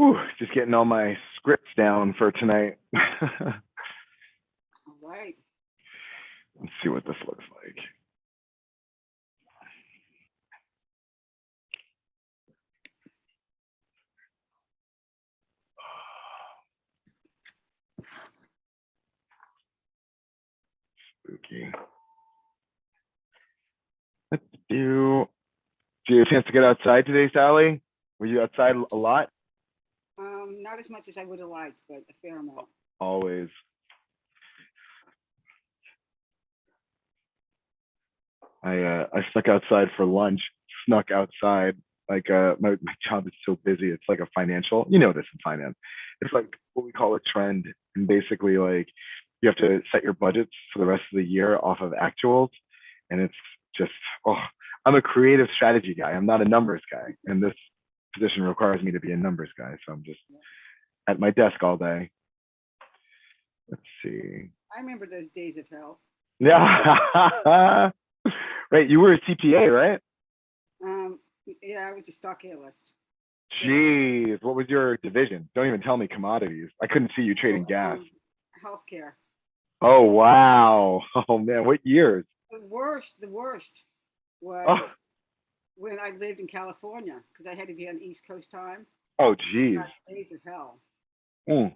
Ooh, just getting all my scripts down for tonight. All right. Let's see what this looks like. Spooky. Let's do you have a chance to get outside today, Sally? Were you outside a lot? Not as much as I would have liked, but a fair amount. Always. I snuck outside for lunch, snuck outside. Like my job is so busy. It's like a financial, you know this in finance. It's like what we call a trend. And basically like you have to set your budgets for the rest of the year off of actuals. And it's just, I'm a creative strategy guy. I'm not a numbers guy. And this position requires me to be a numbers guy. So I'm just at my desk all day. Let's see. I remember those days of hell. Yeah. Right. You were a CPA, right? Yeah, I was a stock analyst. Jeez, what was your division? Don't even tell me commodities. I couldn't see you trading gas. Healthcare. Oh, wow. Oh, man. What years? The worst was when I lived in California because I had to be on East Coast time. Oh, geez. Days of hell. Mm.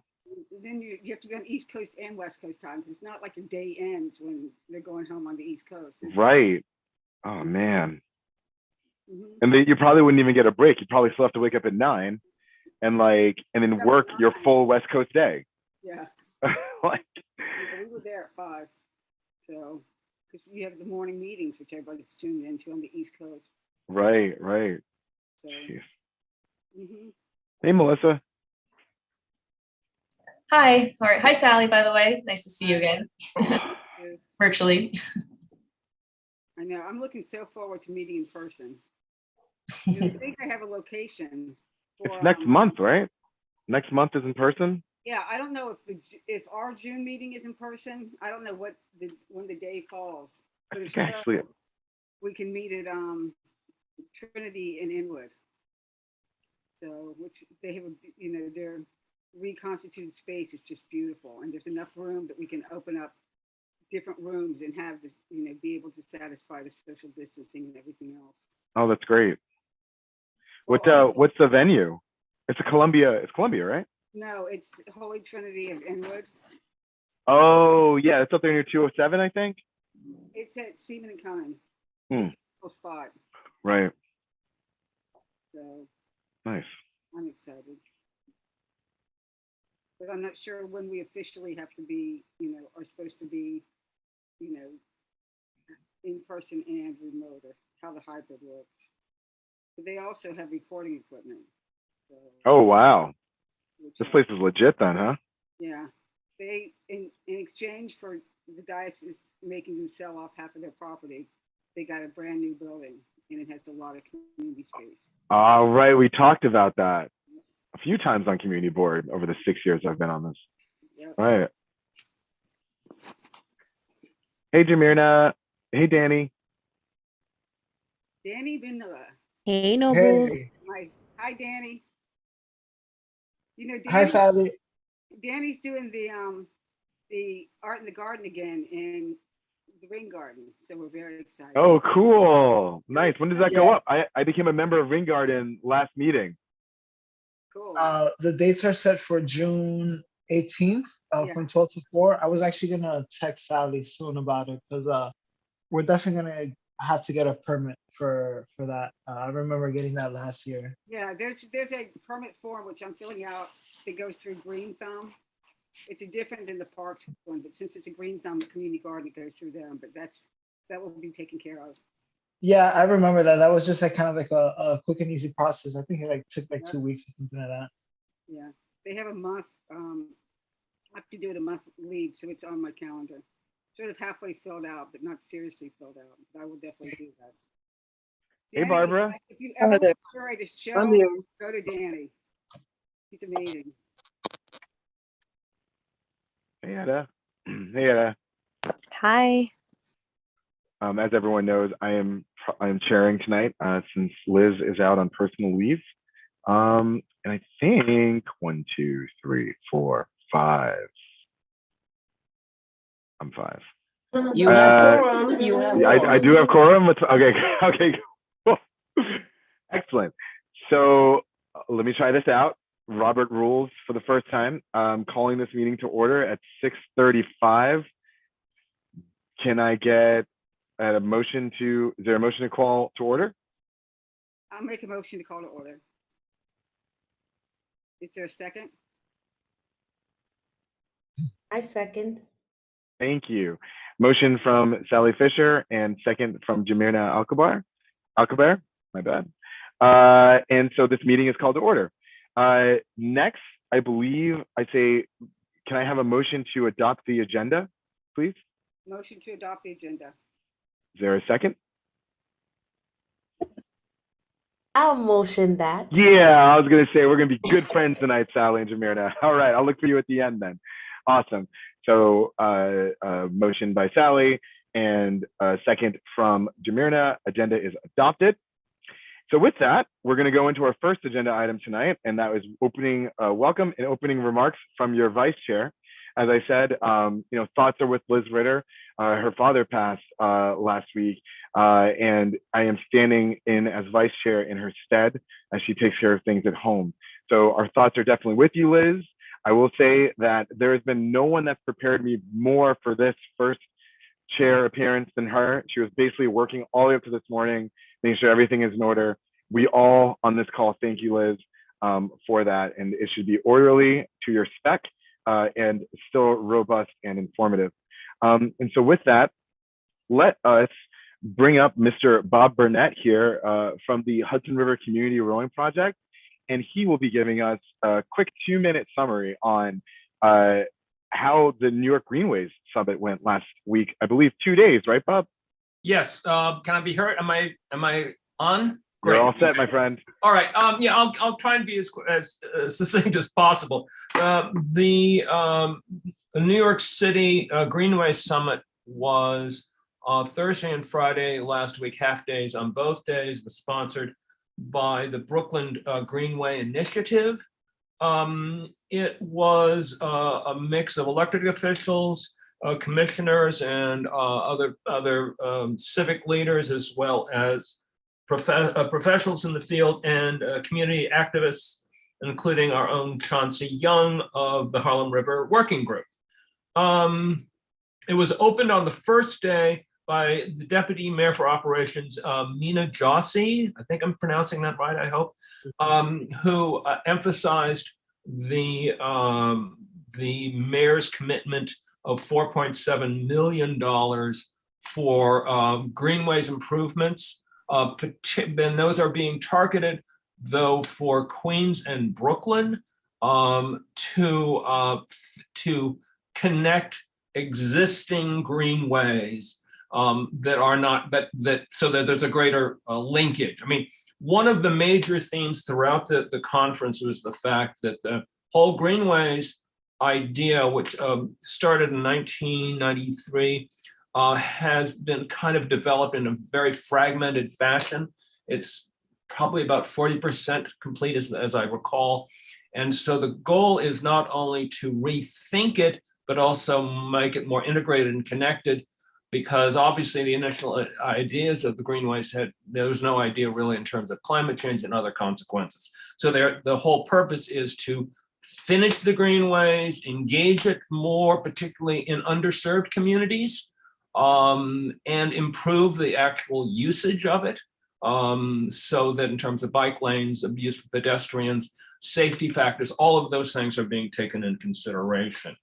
Then you have to be on East Coast and West Coast time because it's not like your day ends when they're going home on the East Coast. Right. Oh, man. Mm-hmm. And you probably wouldn't even get a break. You probably still have to wake up at 9 and then work your full West Coast day. Yeah. Like, we were there at 5. So, because you have the morning meetings, which everybody's tuned into on the East Coast. Right. So, Hey, Melissa. Hi. All right. Hi, Sally, by the way. Nice to see you again. Virtually. I know. I'm looking so forward to meeting in person. I think I have a location. It's next month, right? Next month is in person? Yeah, I don't know if our June meeting is in person. I don't know when the day falls. But if so, we can meet at Trinity in Inwood. So, which they have, their reconstituted space is just beautiful, and there's enough room that we can open up different rooms and have this, be able to satisfy the social distancing and everything else. Oh, that's great. What's the venue? It's Columbia, right? No, it's Holy Trinity of Inwood. Oh, yeah, it's up there near 207, I think. It's at Seaman and Cumming. Beautiful spot. Right. So nice. I'm excited. But I'm not sure when we officially have to be, are supposed to be, in person and remote, or how the hybrid works. But they also have recording equipment. So, oh, wow. This place is legit then, huh? Yeah. They, in exchange for the diocese making them sell off half of their property, they got a brand new building, and it has a lot of community space. All right. We talked about that a few times on community board over the 6 years I've been on this. Yep. All right. Hey, Jamirna. Hey, Danny. Danny Vanilla. Hey, Noble. Hey. Hi, Danny. Danny, hi, Sally. Danny's doing the art in the garden again in the Ring Garden, so we're very excited. Oh, cool. Nice. When does that go up? I became a member of Ring Garden last meeting. Cool. The dates are set for June 18th from 12 to 4. I was actually going to text Sally soon about it because we're definitely going to have to get a permit for that. I remember getting that last year. Yeah, there's a permit form which I'm filling out that goes through Green Thumb. It's different than the parks one, but since it's a Green Thumb community garden, it goes through them. But that will be taken care of. Yeah, I remember that. That was just kind of a quick and easy process. I think it took 2 weeks or something like that. Yeah, they have a month. I have to do it a month lead, so it's on my calendar. Sort of halfway filled out, but not seriously filled out. But I will definitely do that. Hey, Danny, Barbara. If you ever curate a show, go to Danny. He's amazing. Hey, Ada. Hey, Ada. Hi. As everyone knows, I am chairing tonight since Liz is out on personal leave. And I think 1, 2, 3, 4, 5. I'm 5. You have quorum. You have quorum. I do have quorum. Okay, okay, cool. Excellent. So let me try this out. Robert rules for the first time. I'm calling this meeting to order at 6:35. Can I get a motion to, is there a motion to call to order? I'll make a motion to call to order. Is there a second? I second. Thank you. Motion from Sally Fisher and second from Jamirna Alkabar, my bad. And so this meeting is called to order. Next, I believe I say, can I have a motion to adopt the agenda, please? Motion to adopt the agenda. Is there a second? I'll motion that. Yeah, I was gonna say we're gonna be good friends tonight, Sally and Jamirna. All right, I'll look for you at the end then. Awesome. So motion by Sally and second from Jamirna. Agenda is adopted. So with that, we're going to go into our first agenda item tonight, and that was opening welcome and opening remarks from your vice chair. As I said, thoughts are with Liz Ritter. Her father passed last week, and I am standing in as vice chair in her stead as she takes care of things at home. So our thoughts are definitely with you, Liz. I will say that there has been no one that's prepared me more for this first chair appearance than her. She was basically working all the way up to this morning, making sure everything is in order. We all on this call thank you, Liz, for that. And it should be orderly to your spec and still robust and informative. And so with that, let us bring up Mr. Bob Burnett here from the Hudson River Community Rowing Project. And he will be giving us a quick 2-minute summary on how the New York Greenways Summit went last week. I believe 2 days, right, Bob? Yes. Can I be heard? Am I on? Great. You're all set, my friend. All right. Yeah, I'll try and be as succinct as possible. The New York City Greenway Summit was Thursday and Friday last week, half days on both days, was sponsored by the Brooklyn Greenway Initiative. It was a mix of elected officials, commissioners, and other civic leaders, as well as professionals in the field and community activists, including our own Chauncey Young of the Harlem River Working Group. It was opened on the first day by the Deputy Mayor for Operations, Mina Jossi, I think I'm pronouncing that right, I hope, who emphasized the mayor's commitment of $4.7 million for greenways improvements. And those are being targeted, though, for Queens and Brooklyn to connect existing greenways that are not so that there's a greater linkage. I mean, one of the major themes throughout the conference was the fact that the whole greenways idea, which started in 1993, has been kind of developed in a very fragmented fashion. It's probably about 40% complete, as I recall. And so the goal is not only to rethink it, but also make it more integrated and connected, because obviously the initial ideas of the greenways there was no idea really in terms of climate change and other consequences. So the whole purpose is to finish the greenways, engage it more, particularly in underserved communities, and improve the actual usage of it, so that in terms of bike lanes, abuse for pedestrians, safety factors, all of those things are being taken into consideration.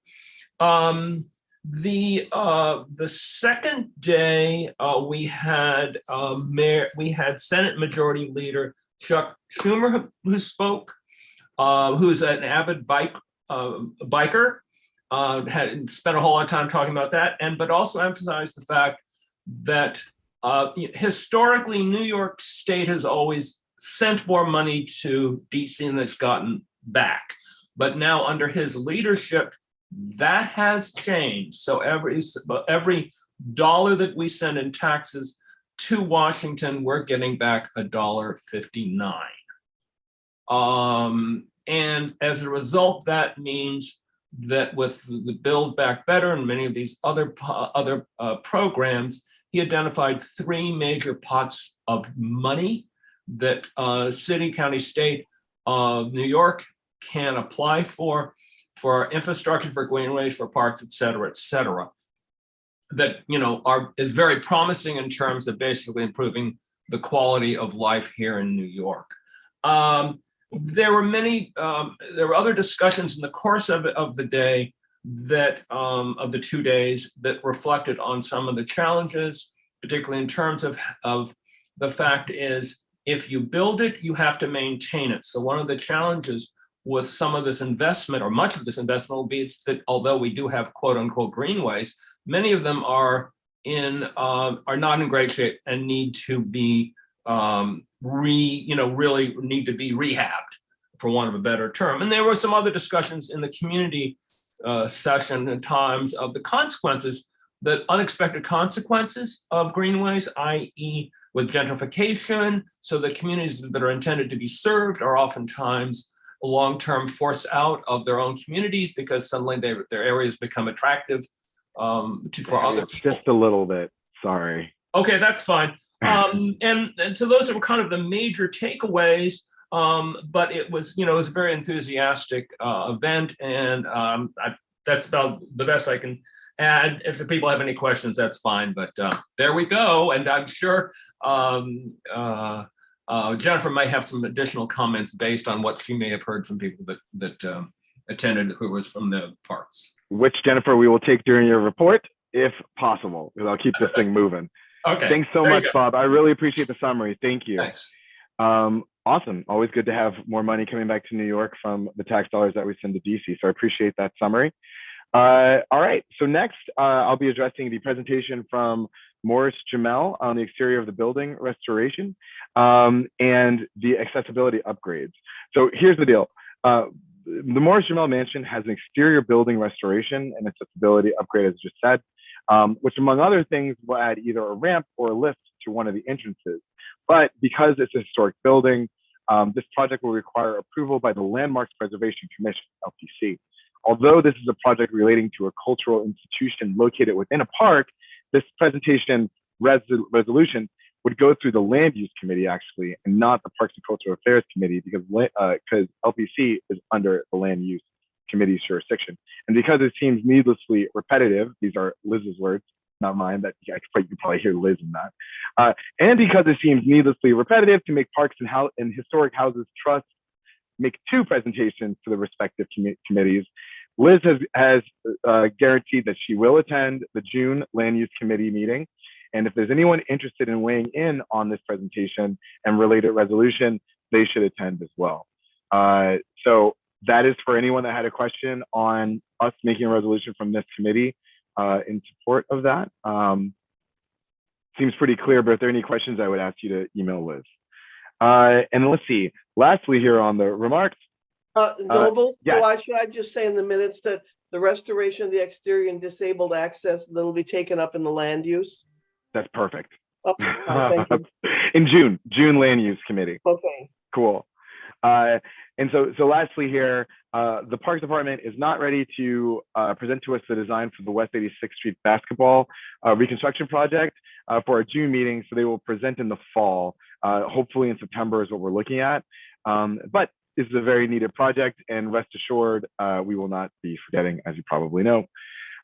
The second day, we had Senate Majority Leader Chuck Schumer who spoke, who is an avid biker, had spent a whole lot of time talking about that, but also emphasized the fact that historically New York State has always sent more money to DC than it's gotten back. But now under his leadership, that has changed. So every dollar that we send in taxes to Washington, we're getting back $1.59. And as a result, that means that with the Build Back Better and many of these other programs, he identified 3 major pots of money that city, county, state of New York can apply for infrastructure, for greenways, for parks, et cetera, that is very promising in terms of basically improving the quality of life here in New York. There were other discussions in the course of the day that of the 2 days that reflected on some of the challenges, particularly in terms of the fact is, if you build it, you have to maintain it. So one of the challenges with some of this investment, or much of this investment, will be that although we do have quote unquote greenways, many of them are not in great shape and need to be really need to be rehabbed, for want of a better term. And there were some other discussions in the community session at times of the consequences, the unexpected consequences of greenways, i.e. with gentrification. So the communities that are intended to be served are oftentimes long-term forced out of their own communities because suddenly their areas become attractive for other people. Just a little bit, sorry. Okay, that's fine. And so those are kind of the major takeaways. But it was a very enthusiastic event, and that's about the best I can add. If the people have any questions, that's fine. But there we go, and I'm sure Jennifer may have some additional comments based on what she may have heard from people that attended who was from the parks. Which, Jennifer, we will take during your report, if possible, because I'll keep this thing moving. Okay. Thanks so much, Bob. I really appreciate the summary. Thank you. Thanks. Awesome. Always good to have more money coming back to New York from the tax dollars that we send to DC. So I appreciate that summary. All right. So next, I'll be addressing the presentation from Morris Jamel on the exterior of the building restoration and the accessibility upgrades. So here's the deal. The Morris Jamel Mansion has an exterior building restoration and accessibility upgrade, as just said, which among other things will add either a ramp or a lift to one of the entrances. But because it's a historic building, this project will require approval by the Landmarks Preservation Commission, LPC. Although this is a project relating to a cultural institution located within a park, this presentation resolution would go through the Land Use Committee, actually, and not the Parks and Cultural Affairs Committee, because LPC is under the Land Use Committee's jurisdiction. And because it seems needlessly repetitive, these are Liz's words, not mine, that you could probably hear Liz in that. And because it seems needlessly repetitive to make Parks and Historic Houses Trust make 2 presentations to the respective committees, Liz has guaranteed that she will attend the June Land Use Committee meeting. And if there's anyone interested in weighing in on this presentation and related resolution, they should attend as well. So that is for anyone that had a question on us making a resolution from this committee in support of that. Seems pretty clear, but if there are any questions, I would ask you to email Liz. And let's see, lastly here on the remarks. Noble, yes. should I just say in the minutes that the restoration of the exterior and disabled access that'll be taken up in the land use? That's perfect. Okay, thank you. In June Land Use Committee. Okay. Cool. And so lastly here, the Parks Department is not ready to present to us the design for the West 86th Street basketball reconstruction project for our June meeting. So they will present in the fall, hopefully in September is what we're looking at. But this is a very needed project, and rest assured, we will not be forgetting, as you probably know.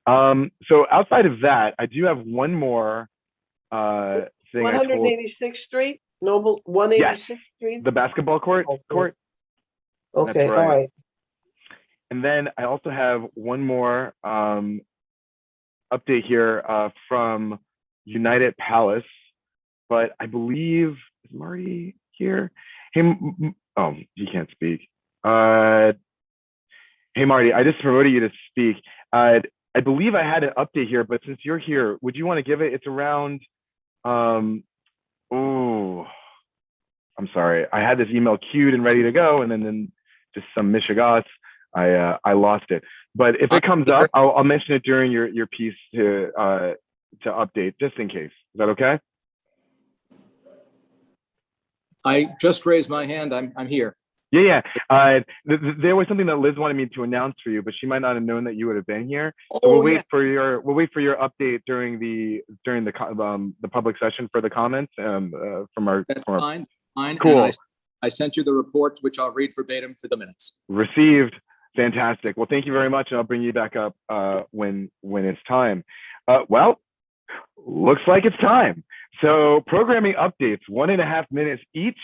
So outside of that, I do have one more thing. 186th Street, Noble, 186th Yes, Street. the basketball court. Okay, That's all right. And then I also have one more update here from United Palace, but I believe, is Marty here? Hey, oh, he can't speak. Hey, Marty, I just promoted you to speak. I believe I had an update here, but since you're here, would you want to give it? It's around, oh, I'm sorry. I had this email queued and ready to go, and then just some mishigas, I lost it. But if it comes up, I'll mention it during your piece to update, just in case. Is that okay? I just raised my hand. I'm here. Yeah, yeah. There was something that Liz wanted me to announce for you, but she might not have known that you would have been here. So Oh, we'll wait yeah. for your update during the public session for the comments from our. That's from our fine. Fine. Cool. And I sent you the report, which I'll read verbatim for the minutes. Received. Fantastic. Well, thank you very much, and I'll bring you back up when it's time. Well, looks like it's time. So programming updates, 1.5 minutes each.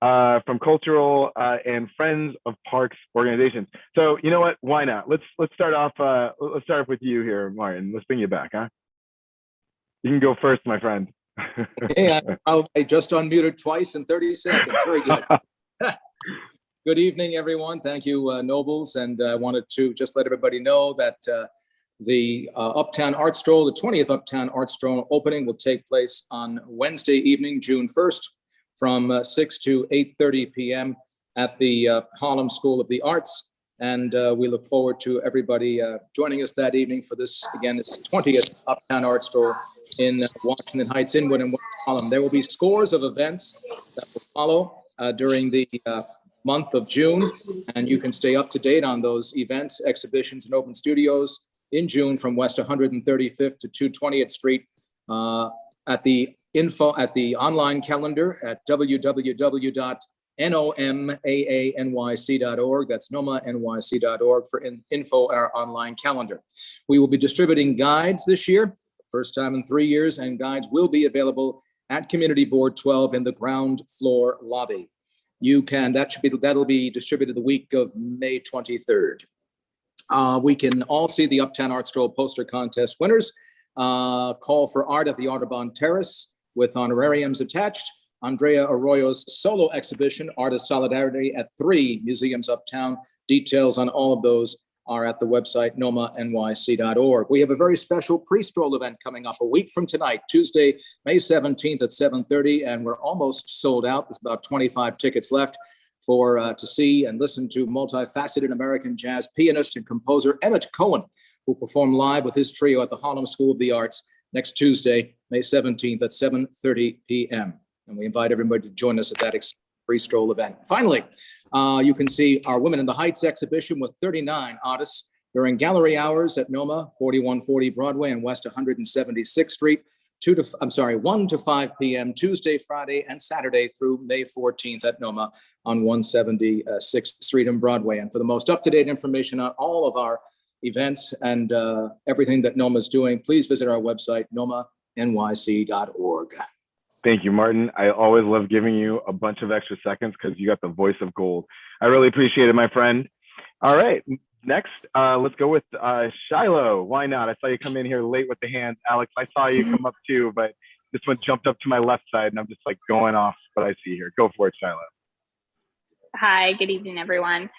From cultural and Friends of Parks organizations. So you know what? Why not? Let's start off. Let's start with you here, Martin. Let's bring you back, huh? You can go first, my friend. Hey, I just unmuted twice in 30 seconds. Very good. Good evening, everyone. Thank you, Nobles. And I wanted to just let everybody know that the Uptown Art Stroll, the 20th Uptown Art Stroll opening will take place on Wednesday evening, June 1st. From 6 to 8:30 p.m. at the Harlem School of the Arts. And we look forward to everybody joining us that evening for this, again, it's the 20th Uptown Art Stroll in Washington Heights, Inwood, and West Harlem. There will be scores of events that will follow during the month of June. And you can stay up to date on those events, exhibitions, and open studios in June from West 135th to 220th Street at the online calendar at www.nomaanyc.org. That's nomanyc.org for info on our online calendar. We will be distributing guides this year, first time in 3 years, and guides will be available at Community Board 12 in the ground floor lobby. That'll be distributed the week of May 23rd. We can all see the Uptown Art Stroll poster contest winners. Call for art at the Audubon Terrace with honorariums attached. Andrea Arroyo's solo exhibition, Artist Solidarity, at 3 museums uptown. Details on all of those are at the website nomanyc.org. We have a very special pre-stroll event coming up a week from tonight, Tuesday, May 17th at 7:30, and we're almost sold out. There's about 25 tickets left to see and listen to multifaceted American jazz pianist and composer Emmett Cohen, who will perform live with his trio at the Harlem School of the Arts next Tuesday, May 17th at 7:30 p.m. And we invite everybody to join us at that free stroll event. Finally, you can see our Women in the Heights exhibition with 39 artists during gallery hours at NOMA, 4140 Broadway and West 176th Street, 1 to 5 p.m. Tuesday, Friday, and Saturday through May 14th at NOMA on 176th Street and Broadway. And for the most up-to-date information on all of our events and everything that NOMA is doing, please visit our website, nomanyc.org. Thank you, Martin. I always love giving you a bunch of extra seconds because you got the voice of gold. I really appreciate it, my friend. All right, next, let's go with Shiloh. Why not? I saw you come in here late with the hands. Alex, I saw you come up too, but this one jumped up to my left side and I'm just like going off what I see here. Go for it, Shiloh. Hi, good evening, everyone.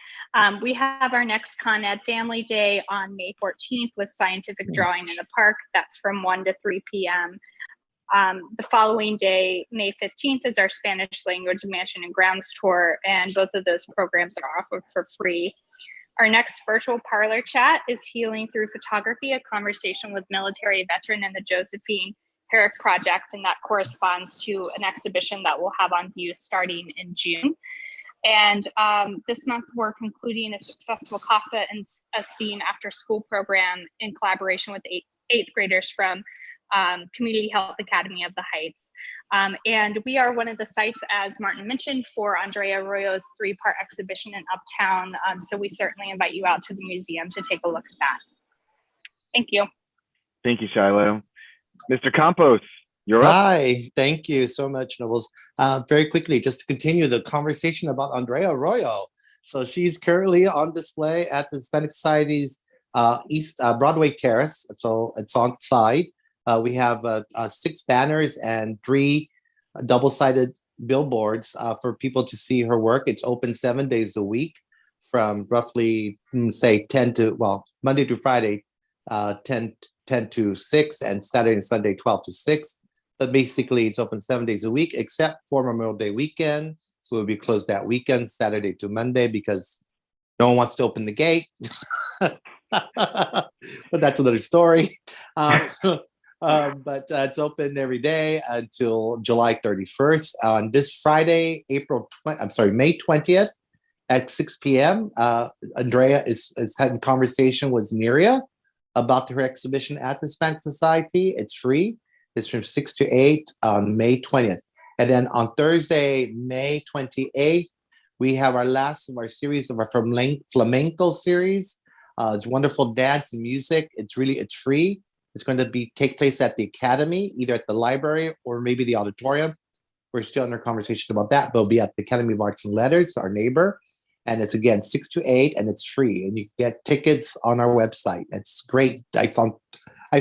We have our next Con Ed Family Day on May 14th with scientific drawing in the park. That's from 1 to 3 p.m. The following day, May 15th, is our Spanish language mansion and grounds tour, and both of those programs are offered for free. Our next virtual parlor chat is Healing Through Photography, a conversation with military veteran and the Josephine Herrick Project, and that corresponds to an exhibition that we'll have on view starting in June. And this month, we're concluding a successful CASA and STEAM after-school program in collaboration with eighth graders from Community Health Academy of the Heights. And we are one of the sites, as Martin mentioned, for Andrea Arroyo's 3-part exhibition in Uptown. So we certainly invite you out to the museum to take a look at that. Thank you. Thank you, Shiloh. Mr. Campos, you're up. Hi, thank you so much, Nobles. Very quickly, just to continue the conversation about Andrea Arroyo. So she's currently on display at the Hispanic Society's East Broadway Terrace. So it's on site. We have 6 banners and 3 double-sided billboards for people to see her work. It's open 7 days a week from roughly, say, 10 to, well, Monday to Friday, 10 to 6, and Saturday and Sunday, 12 to 6. But basically, it's open 7 days a week, except for Memorial Day weekend. We'll be closed that weekend, Saturday to Monday, because no one wants to open the gate. But that's another story. But it's open every day until July 31st. On this Friday, May 20th, at 6 p.m. Andrea is having conversation with Miria about her exhibition at the Hispanic Society. It's free. It's from 6 to 8 on May 20th. And then on Thursday, May 28th, we have our last of our series of our flamenco series. It's wonderful dance and music. It's free. It's going to take place at the Academy, either at the library or maybe the auditorium. We're still in our conversation about that, but it'll be at the Academy of Arts and Letters, our neighbor. And it's again 6 to 8, and it's free. And you get tickets on our website. It's great. I've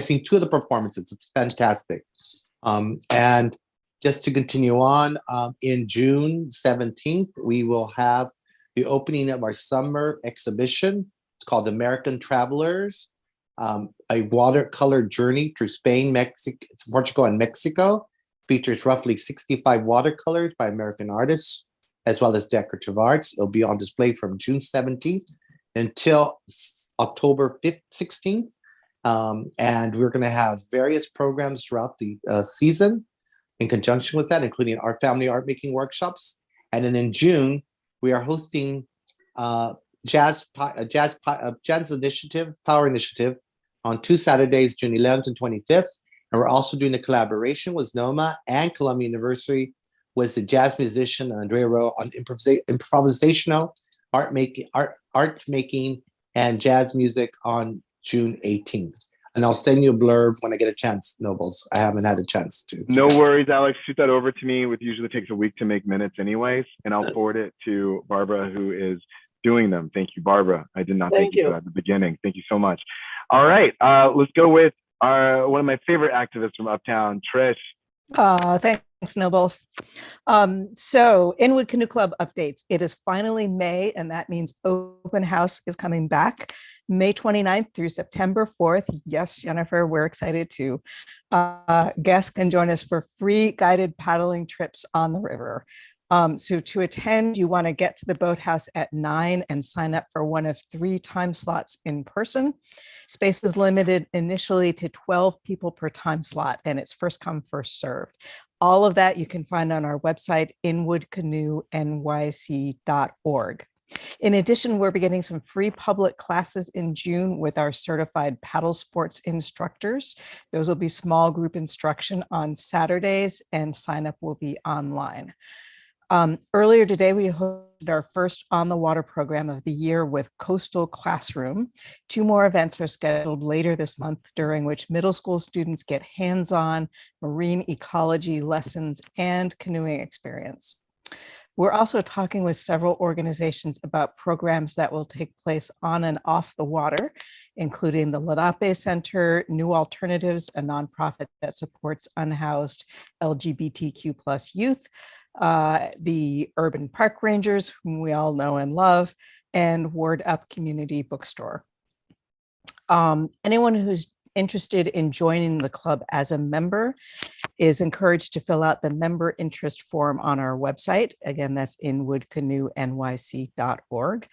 seen 2 of the performances. It's fantastic. And just to continue on, in June 17th, we will have the opening of our summer exhibition. It's called American Travelers, a watercolor journey through Spain, Portugal, and Mexico. Features roughly 65 watercolors by American artists, as well as decorative arts. It'll be on display from June 17th until October 16th. And we're going to have various programs throughout the season in conjunction with that, including our family art making workshops. And then in June, we are hosting Jazz Initiative, Power Initiative on 2 Saturdays, June 11th and 25th. And we're also doing a collaboration with NOMA and Columbia University with the jazz musician Andrea Rowe on improvisational art making and jazz music on June 18th. And I'll send you a blurb when I get a chance, Nobles. I haven't had a chance to. No worries, Alex. Shoot that over to me. It usually takes a week to make minutes anyways, and I'll forward it to Barbara, who is doing them. Thank you, Barbara. I did not thank you for that at the beginning. Thank you so much. All right, let's go with one of my favorite activists from Uptown, Trish. Thanks, Nobles. So Inwood Canoe Club updates. It is finally May, and that means open house is coming back May 29th through September 4th. Yes, Jennifer, we're excited too. Guests can join us for free guided paddling trips on the river. So to attend, you want to get to the boathouse at 9 and sign up for one of 3 time slots in person. Space is limited initially to 12 people per time slot, and it's first come, first served. All of that you can find on our website, inwoodcanoenyc.org. In addition, we're beginning some free public classes in June with our certified paddle sports instructors. Those will be small group instruction on Saturdays, and sign up will be online. Earlier today, we hosted our first on the water program of the year with Coastal Classroom. 2 more events are scheduled later this month, during which middle school students get hands-on marine ecology lessons and canoeing experience. We're also talking with several organizations about programs that will take place on and off the water, including the Lenape Center, New Alternatives, a nonprofit that supports unhoused LGBTQ+ youth, the Urban Park Rangers, whom we all know and love, and Word Up Community Bookstore. Anyone who's interested in joining the club as a member is encouraged to fill out the member interest form on our website. Again, that's inwoodcanoenyc.org.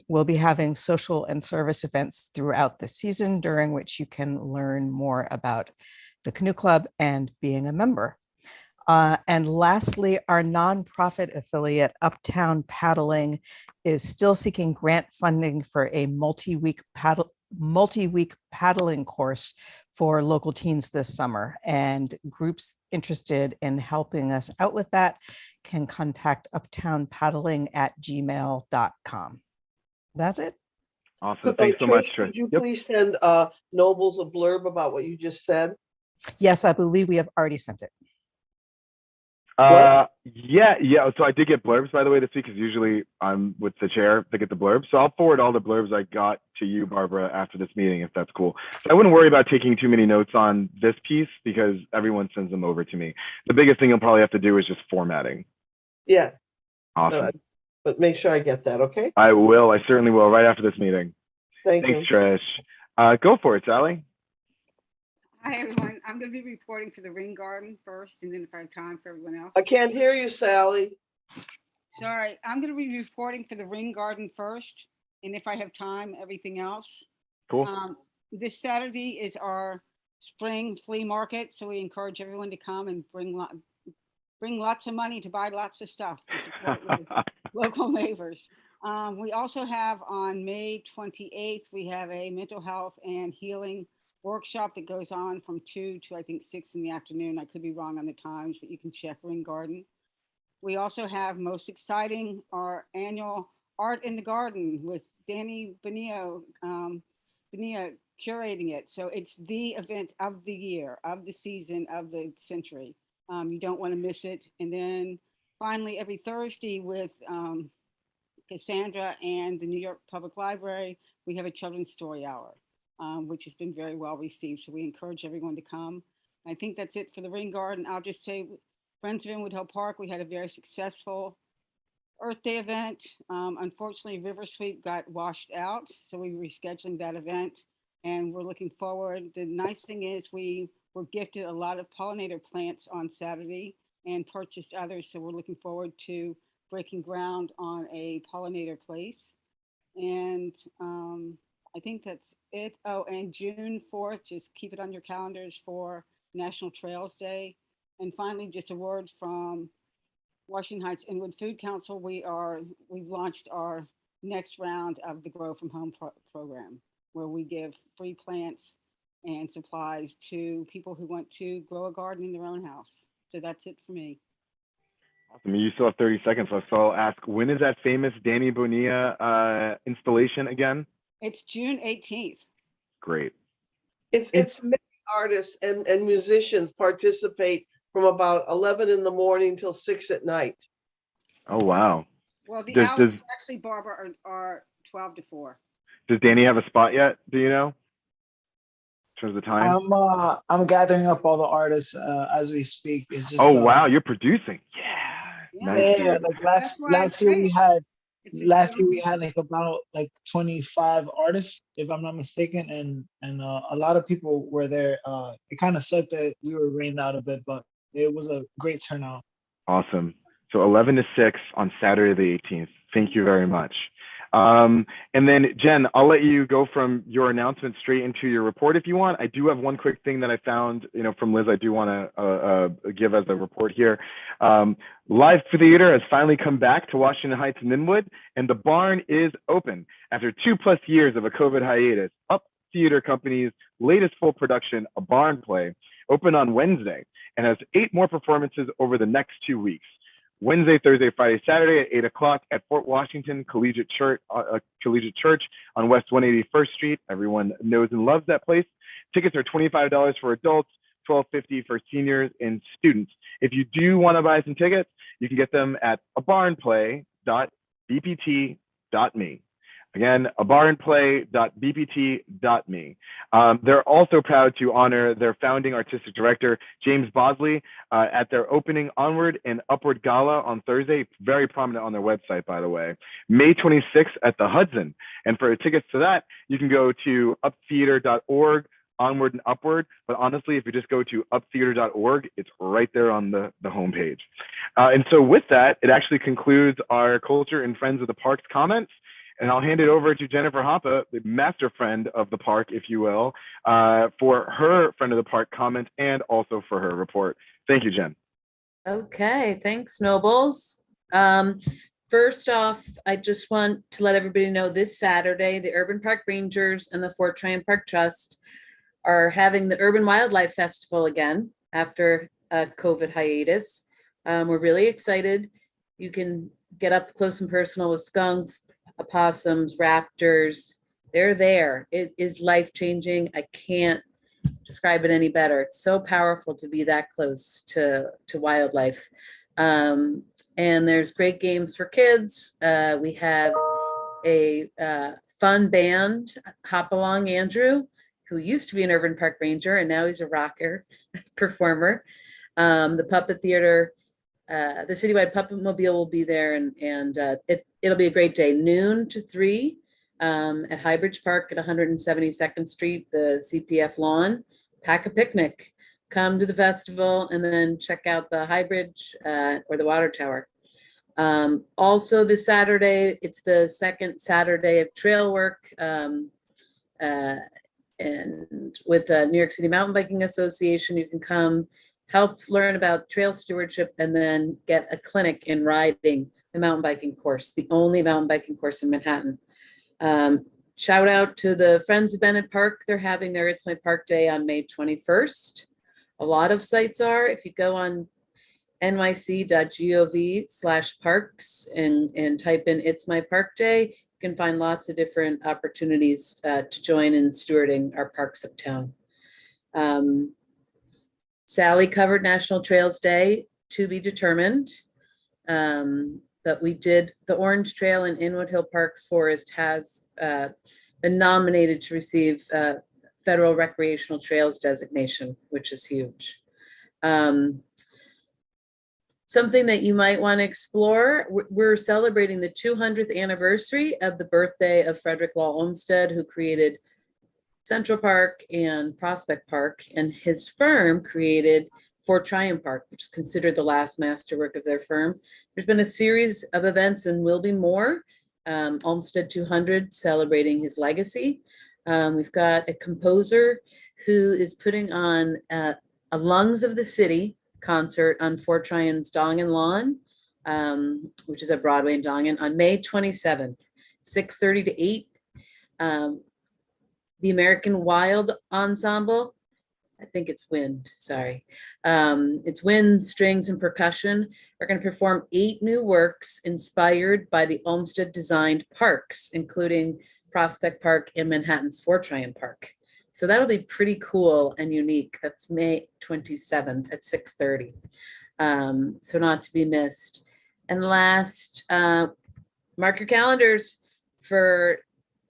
We'll be having social and service events throughout the season, during which you can learn more about the Canoe Club and being a member. And lastly, our nonprofit affiliate, Uptown Paddling, is still seeking grant funding for a multi-week paddling course for local teens this summer. And groups interested in helping us out with that can contact uptownpaddling@gmail.com. That's it. Awesome. Thanks so much, Trish. Could you please send Nobles a blurb about what you just said? Yes, I believe we have already sent it. Yeah. So I did get blurbs, by the way, this week, because usually I'm with the chair to get the blurbs. So I'll forward all the blurbs I got to you, Barbara, after this meeting, if that's cool. So I wouldn't worry about taking too many notes on this piece, because everyone sends them over to me. The biggest thing you'll probably have to do is just formatting. Yeah. Awesome. But make sure I get that, okay? I will. I certainly will, right after this meeting. Thanks, Trish. Go for it, Sally. Hi, everyone. I'm going to be reporting for the Ring Garden first, and then if I have time for everyone else. I can't hear you, Sally. Sorry, I'm going to be reporting for the Ring Garden first, and if I have time, everything else. Cool. This Saturday is our spring flea market, so we encourage everyone to come and bring lots of money to buy lots of stuff to support local neighbors. We also have on May 28th, we have a mental health and healing workshop that goes on from 2 to I think 6 in the afternoon. I could be wrong on the times, but you can check Ring Garden. We also have most exciting our annual Art in the Garden with Danny Bonilla curating it. So it's the event of the year, of the season, of the century. You don't want to miss it. And then finally, every Thursday with Cassandra and the New York Public Library, we have a children's story hour, which has been very well received. So we encourage everyone to come. I think that's it for the Ring Garden. I'll just say, Friends of Inwood Hill Park, we had a very successful Earth Day event. Unfortunately, River Sweep got washed out, so we're rescheduling that event, and we're looking forward. The nice thing is we were gifted a lot of pollinator plants on Saturday and purchased others, so we're looking forward to breaking ground on a pollinator place. And I think that's it. Oh, and June 4th, just keep it on your calendars for National Trails Day. And finally, just a word from Washington Heights Inwood Food Council. We've launched our next round of the Grow from Home program, where we give free plants and supplies to people who want to grow a garden in their own house. So that's it for me. Awesome. You still have 30 seconds left, so I'll ask, when is that famous Danny Bonilla installation again? It's June 18th. Great. It's many artists and musicians participate from about 11 in the morning till 6 at night. Oh, wow. Well, the hours actually, Barbara, are 12 to 4. Does Danny have a spot yet? Do you know? In terms of time? I'm gathering up all the artists as we speak. It's just wow, you're producing. Nice, yeah. Like last year we had like about 25 artists, if I'm not mistaken, and a lot of people were there. It kind of sucked that we were rained out a bit, but it was a great turnout. Awesome. So 11 to 6 on Saturday the 18th. Thank you very much. And then Jen, I'll let you go from your announcement straight into your report if you want. I do have one quick thing that I found, from Liz. I do want to give as a report here. Live theater has finally come back to Washington Heights and Inwood, and the barn is open after 2+ years of a COVID hiatus. Up Theater Company's latest full production, A Barn Play, opened on Wednesday and has 8 more performances over the next 2 weeks. Wednesday, Thursday, Friday, Saturday at 8 o'clock at Fort Washington Collegiate Church on West 181st Street. Everyone knows and loves that place. Tickets are $25 for adults, $12.50 for seniors and students. If you do want to buy some tickets, you can get them at abarnplay.bpt.me. Again, abarnplay.bpt.me. They're also proud to honor their founding artistic director, James Bosley, at their opening Onward and Upward Gala on Thursday. Very prominent on their website, by the way. May 26th at the Hudson. And for tickets to that, you can go to uptheater.org, Onward and Upward. But honestly, if you just go to uptheater.org, it's right there on the homepage. And so with that, it actually concludes our Culture and Friends of the Parks comments. And I'll hand it over to Jennifer Hoppe, the master friend of the park, if you will, for her friend of the park comment and also for her report. Thank you, Jen. Okay, thanks, Nobles. First off, I just want to let everybody know this Saturday, the Urban Park Rangers and the Fort Tryon Park Trust are having the Urban Wildlife Festival again after a COVID hiatus. We're really excited. You can get up close and personal with skunks, opossums, raptors. They're there. It is life-changing. I can't describe it any better. It's so powerful to be that close to wildlife. And there's great games for kids. We have a fun band, Hop Along Andrew, who used to be an Urban Park Ranger, and now he's a rocker performer. The Puppet Theater, the Citywide Puppet Mobile will be there, and it'll be a great day. Noon to 3 at Highbridge Park at 172nd Street, the CPF lawn. Pack a picnic. Come to the festival and then check out the Highbridge or the Water Tower. Also this Saturday, it's the second Saturday of trail work, and with New York City Mountain Biking Association. You can come help learn about trail stewardship and then get a clinic in riding the mountain biking course, the only mountain biking course in Manhattan. Shout out to the Friends of Bennett Park. They're having their It's My Park Day on May 21st. A lot of sites are. If you go on nyc.gov/parks and type in It's My Park Day, you can find lots of different opportunities to join in stewarding our parks uptown. Sally covered National Trails Day, to be determined. But we did, the Orange Trail in Inwood Hill Parks Forest has been nominated to receive federal recreational trails designation, which is huge. Something that you might want to explore, we're celebrating the 200th anniversary of the birthday of Frederick Law Olmsted, who created Central Park and Prospect Park, and his firm created Fort Tryon Park, which is considered the last masterwork of their firm. There's been a series of events and will be more. Olmsted 200 celebrating his legacy. We've got a composer who is putting on a Lungs of the City concert on Fort Tryon's Dongan Lawn, which is at Broadway and Dongan, on May 27th, 6:30 to 8. The American Wild Ensemble, I think it's wind, sorry. It's wind, strings, and percussion. We're going to perform 8 new works inspired by the Olmsted designed parks, including Prospect Park and Manhattan's Fort Tryon Park. So that'll be pretty cool and unique. That's May 27th at 6:30. So not to be missed. And last, mark your calendars for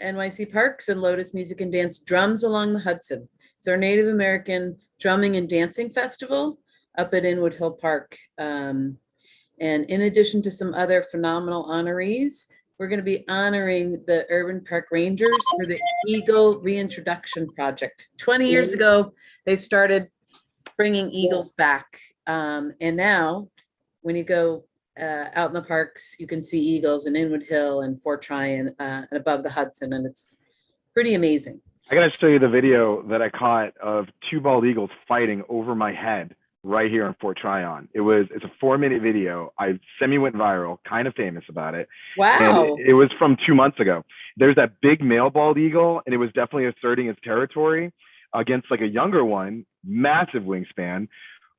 NYC Parks and Lotus Music and Dance Drums Along the Hudson. It's our Native American Drumming and Dancing Festival up at Inwood Hill Park. And in addition to some other phenomenal honorees, we're going to be honoring the Urban Park Rangers for the Eagle Reintroduction Project. 20 years ago, they started bringing eagles back. And now when you go out in the parks, you can see eagles in Inwood Hill and Fort Tryon and above the Hudson, and it's pretty amazing. I gotta show you the video that I caught of 2 bald eagles fighting over my head right here in Fort Tryon. It's a 4-minute video. I went viral, kind of famous about it. Wow. And it was from 2 months ago. There's that big male bald eagle, and it was definitely asserting its territory against like a younger one, massive wingspan,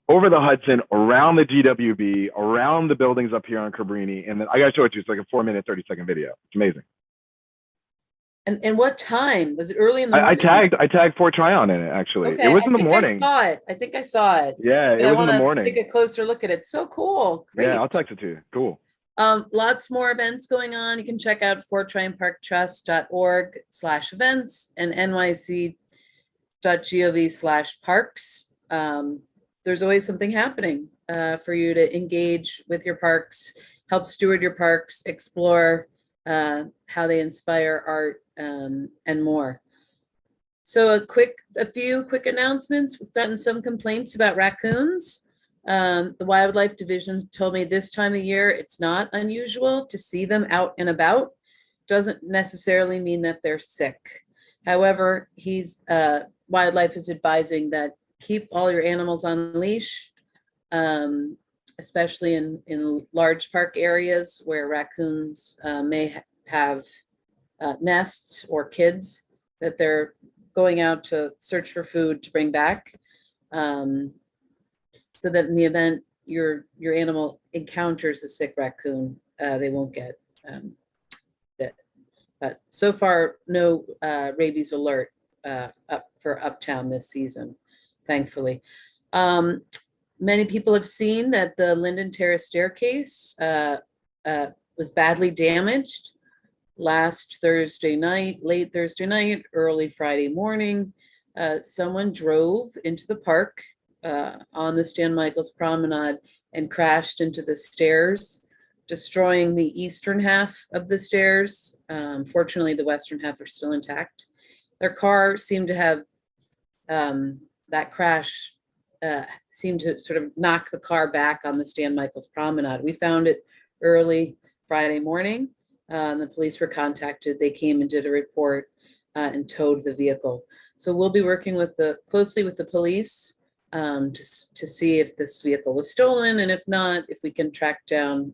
over the Hudson, around the GWB, around the buildings up here on Cabrini. And then I gotta show it to you. It's like a 4-minute, 30-second video. It's amazing. And what time? Was it early in the morning? I tagged Fort Tryon in it, actually. Okay, It was in the I morning. think I saw it. Yeah, it was in the morning. Take a closer look at it. So cool. Great. Yeah, I'll text it to you. Cool. Lots more events going on. You can check out forttryonparktrust.org/events and nyc.gov/parks. There's always something happening for you to engage with your parks, help steward your parks, explore how they inspire art, and more. So a few quick announcements. We've gotten some complaints about raccoons. The Wildlife Division told me this time of year, it's not unusual to see them out and about. Doesn't necessarily mean that they're sick. However, Wildlife is advising that keep all your animals on leash, especially in large park areas where raccoons may have nests or kids that they're going out to search for food to bring back. So that in the event your animal encounters a sick raccoon, they won't get bit. But so far, no rabies alert for Uptown this season, thankfully. Many people have seen that the Linden Terrace staircase was badly damaged last Thursday night, late Thursday night, early Friday morning. Someone drove into the park on the Stan Michaels Promenade and crashed into the stairs, destroying the eastern half of the stairs. Fortunately, the western half are still intact. Their car seemed to have, that crash seemed to sort of knock the car back on the Stan Michaels Promenade. We found it early Friday morning. The police were contacted. They came and did a report and towed the vehicle. So we'll be working closely with the police to see if this vehicle was stolen, and if not, if we can track down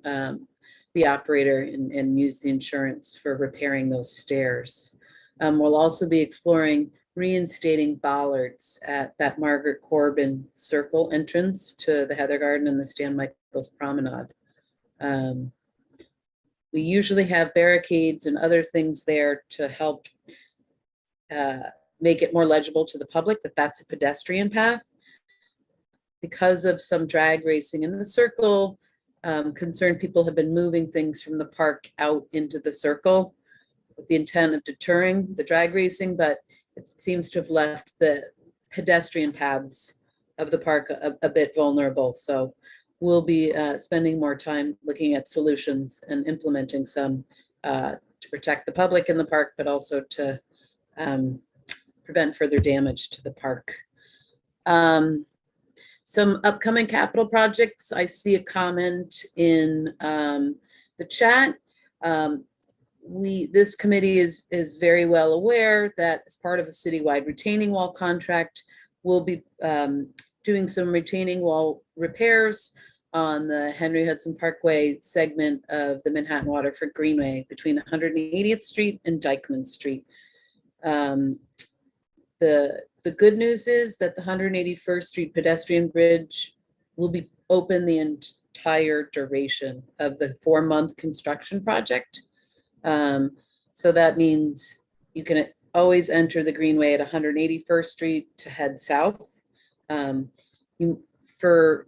the operator and use the insurance for repairing those stairs. We'll also be exploring reinstating bollards at that Margaret Corbin Circle entrance to the Heather Garden and the Stan Michaels Promenade. We usually have barricades and other things there to help make it more legible to the public that that's a pedestrian path. Because of some drag racing in the circle, concerned people have been moving things from the park out into the circle with the intent of deterring the drag racing, but it seems to have left the pedestrian paths of the park a bit vulnerable. So we'll be spending more time looking at solutions and implementing some to protect the public in the park, but also to prevent further damage to the park. Some upcoming capital projects. I see a comment in the chat. This committee is very well aware that as part of a citywide retaining wall contract, we'll be doing some retaining wall repairs on the Henry Hudson Parkway segment of the Manhattan Waterfront Greenway between 180th Street and Dyckman Street. The good news is that the 181st Street pedestrian bridge will be open the entire duration of the 4-month construction project. So that means you can always enter the Greenway at 181st Street to head south. For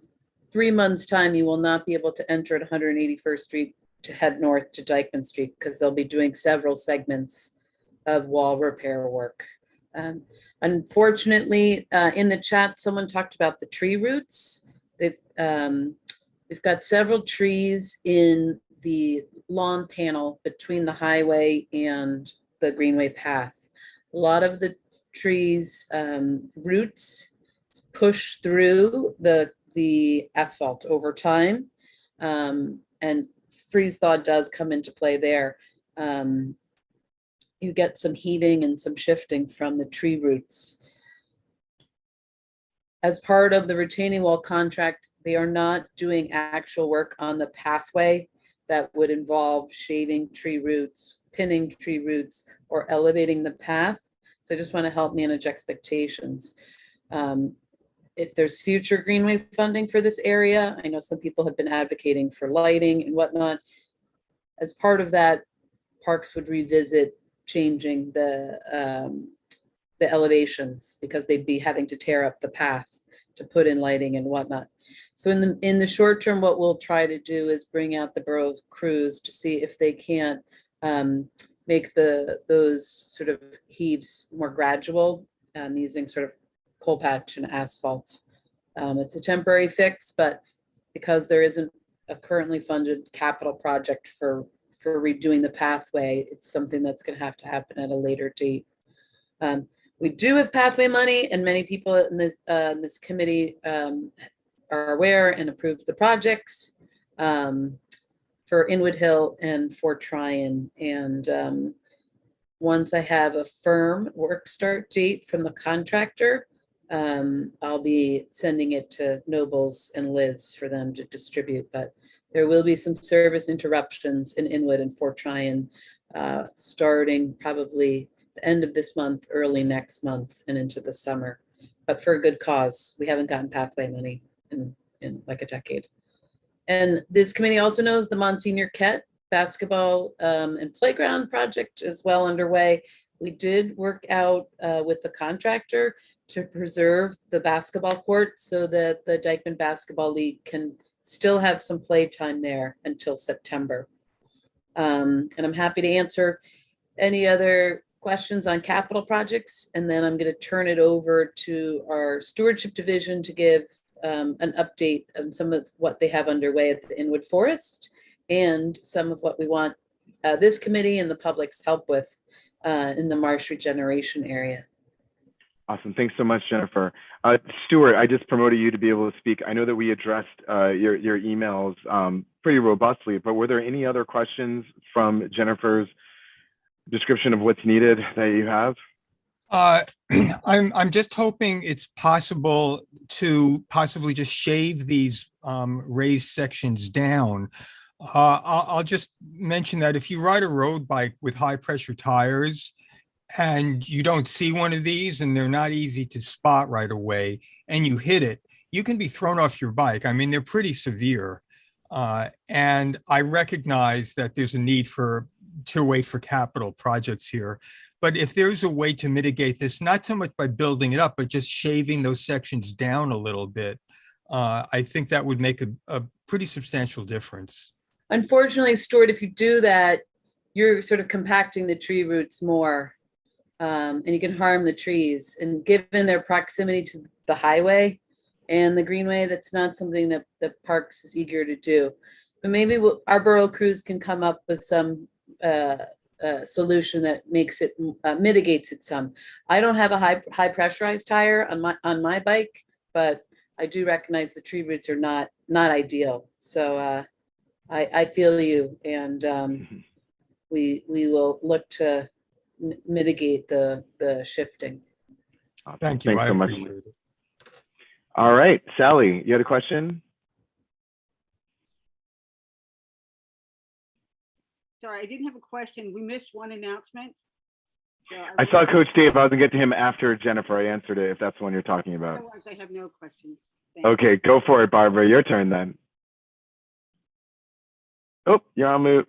3 months' time, you will not be able to enter at 181st Street to head north to Dyckman Street because they'll be doing several segments of wall repair work. Unfortunately, in the chat, someone talked about the tree roots. We've got several trees in the lawn panel between the highway and the Greenway path. A lot of the trees' roots push through the asphalt over time, and freeze thaw does come into play there. You get some heating and some shifting from the tree roots. As part of the retaining wall contract, they are not doing actual work on the pathway that would involve shaving tree roots, pinning tree roots, or elevating the path. So I just want to help manage expectations. If there's future Greenway funding for this area, I know some people have been advocating for lighting and whatnot. As part of that, parks would revisit changing the elevations because they'd be having to tear up the path to put in lighting and whatnot. So in the short term, what we'll try to do is bring out the borough crews to see if they can't make those sort of heaves more gradual using sort of coal patch and asphalt. It's a temporary fix, but because there isn't a currently funded capital project for redoing the pathway, it's something that's going to happen at a later date. We do have pathway money, and many people in this committee are aware and approved the projects for Inwood Hill and Fort Tryon. And once I have a firm work start date from the contractor, I'll be sending it to Nobles and Liz for them to distribute. But there will be some service interruptions in Inwood and Fort Tryon starting probably the end of this month, early next month, and into the summer. But for a good cause. We haven't gotten pathway money in like a decade. And this committee also knows the Monsignor Kett basketball and playground project is well underway. We did work out with the contractor to preserve the basketball court so that the Dyckman Basketball League can still have some play time there until September. And I'm happy to answer any other questions on capital projects. And then I'm going to turn it over to our stewardship division to give an update on some of what they have underway at the Inwood Forest and some of what we want this committee and the public's help with in the Marsh Regeneration area. Awesome. Thanks so much, Jennifer. Stuart, I just promoted you to be able to speak. I know that we addressed your emails pretty robustly, but were there any other questions from Jennifer's description of what's needed that you have? I'm just hoping it's possible to possibly just shave these raised sections down I'll just mention that if you ride a road bike with high pressure tires and you don't see one of these and they're not easy to spot right away and you hit it, you can be thrown off your bike. I mean, they're pretty severe. And I recognize that there's a need to wait for capital projects here. But if there's a way to mitigate this, not so much by building it up, but just shaving those sections down a little bit, I think that would make a pretty substantial difference. Unfortunately, Stuart, if you do that, you're sort of compacting the tree roots more, and you can harm the trees. And given their proximity to the highway and the Greenway, that's not something that the Parks is eager to do. But maybe our borough crews can come up with some solution that makes it mitigates it some. I don't have a high pressurized tire on my bike, but I do recognize the tree roots are not ideal. So I feel you, and we will look to mitigate the shifting. Thank you. Thanks I so much. appreciate it. All right, Sally, you had a question? Sorry, I didn't have a question. We missed one announcement. So I saw Coach Dave. I was gonna get to him after Jennifer. I answered it, if that's the one you're talking about. Otherwise, I have no questions. Thanks. Okay, go for it, Barbara. Your turn then. Oh, you're on mute.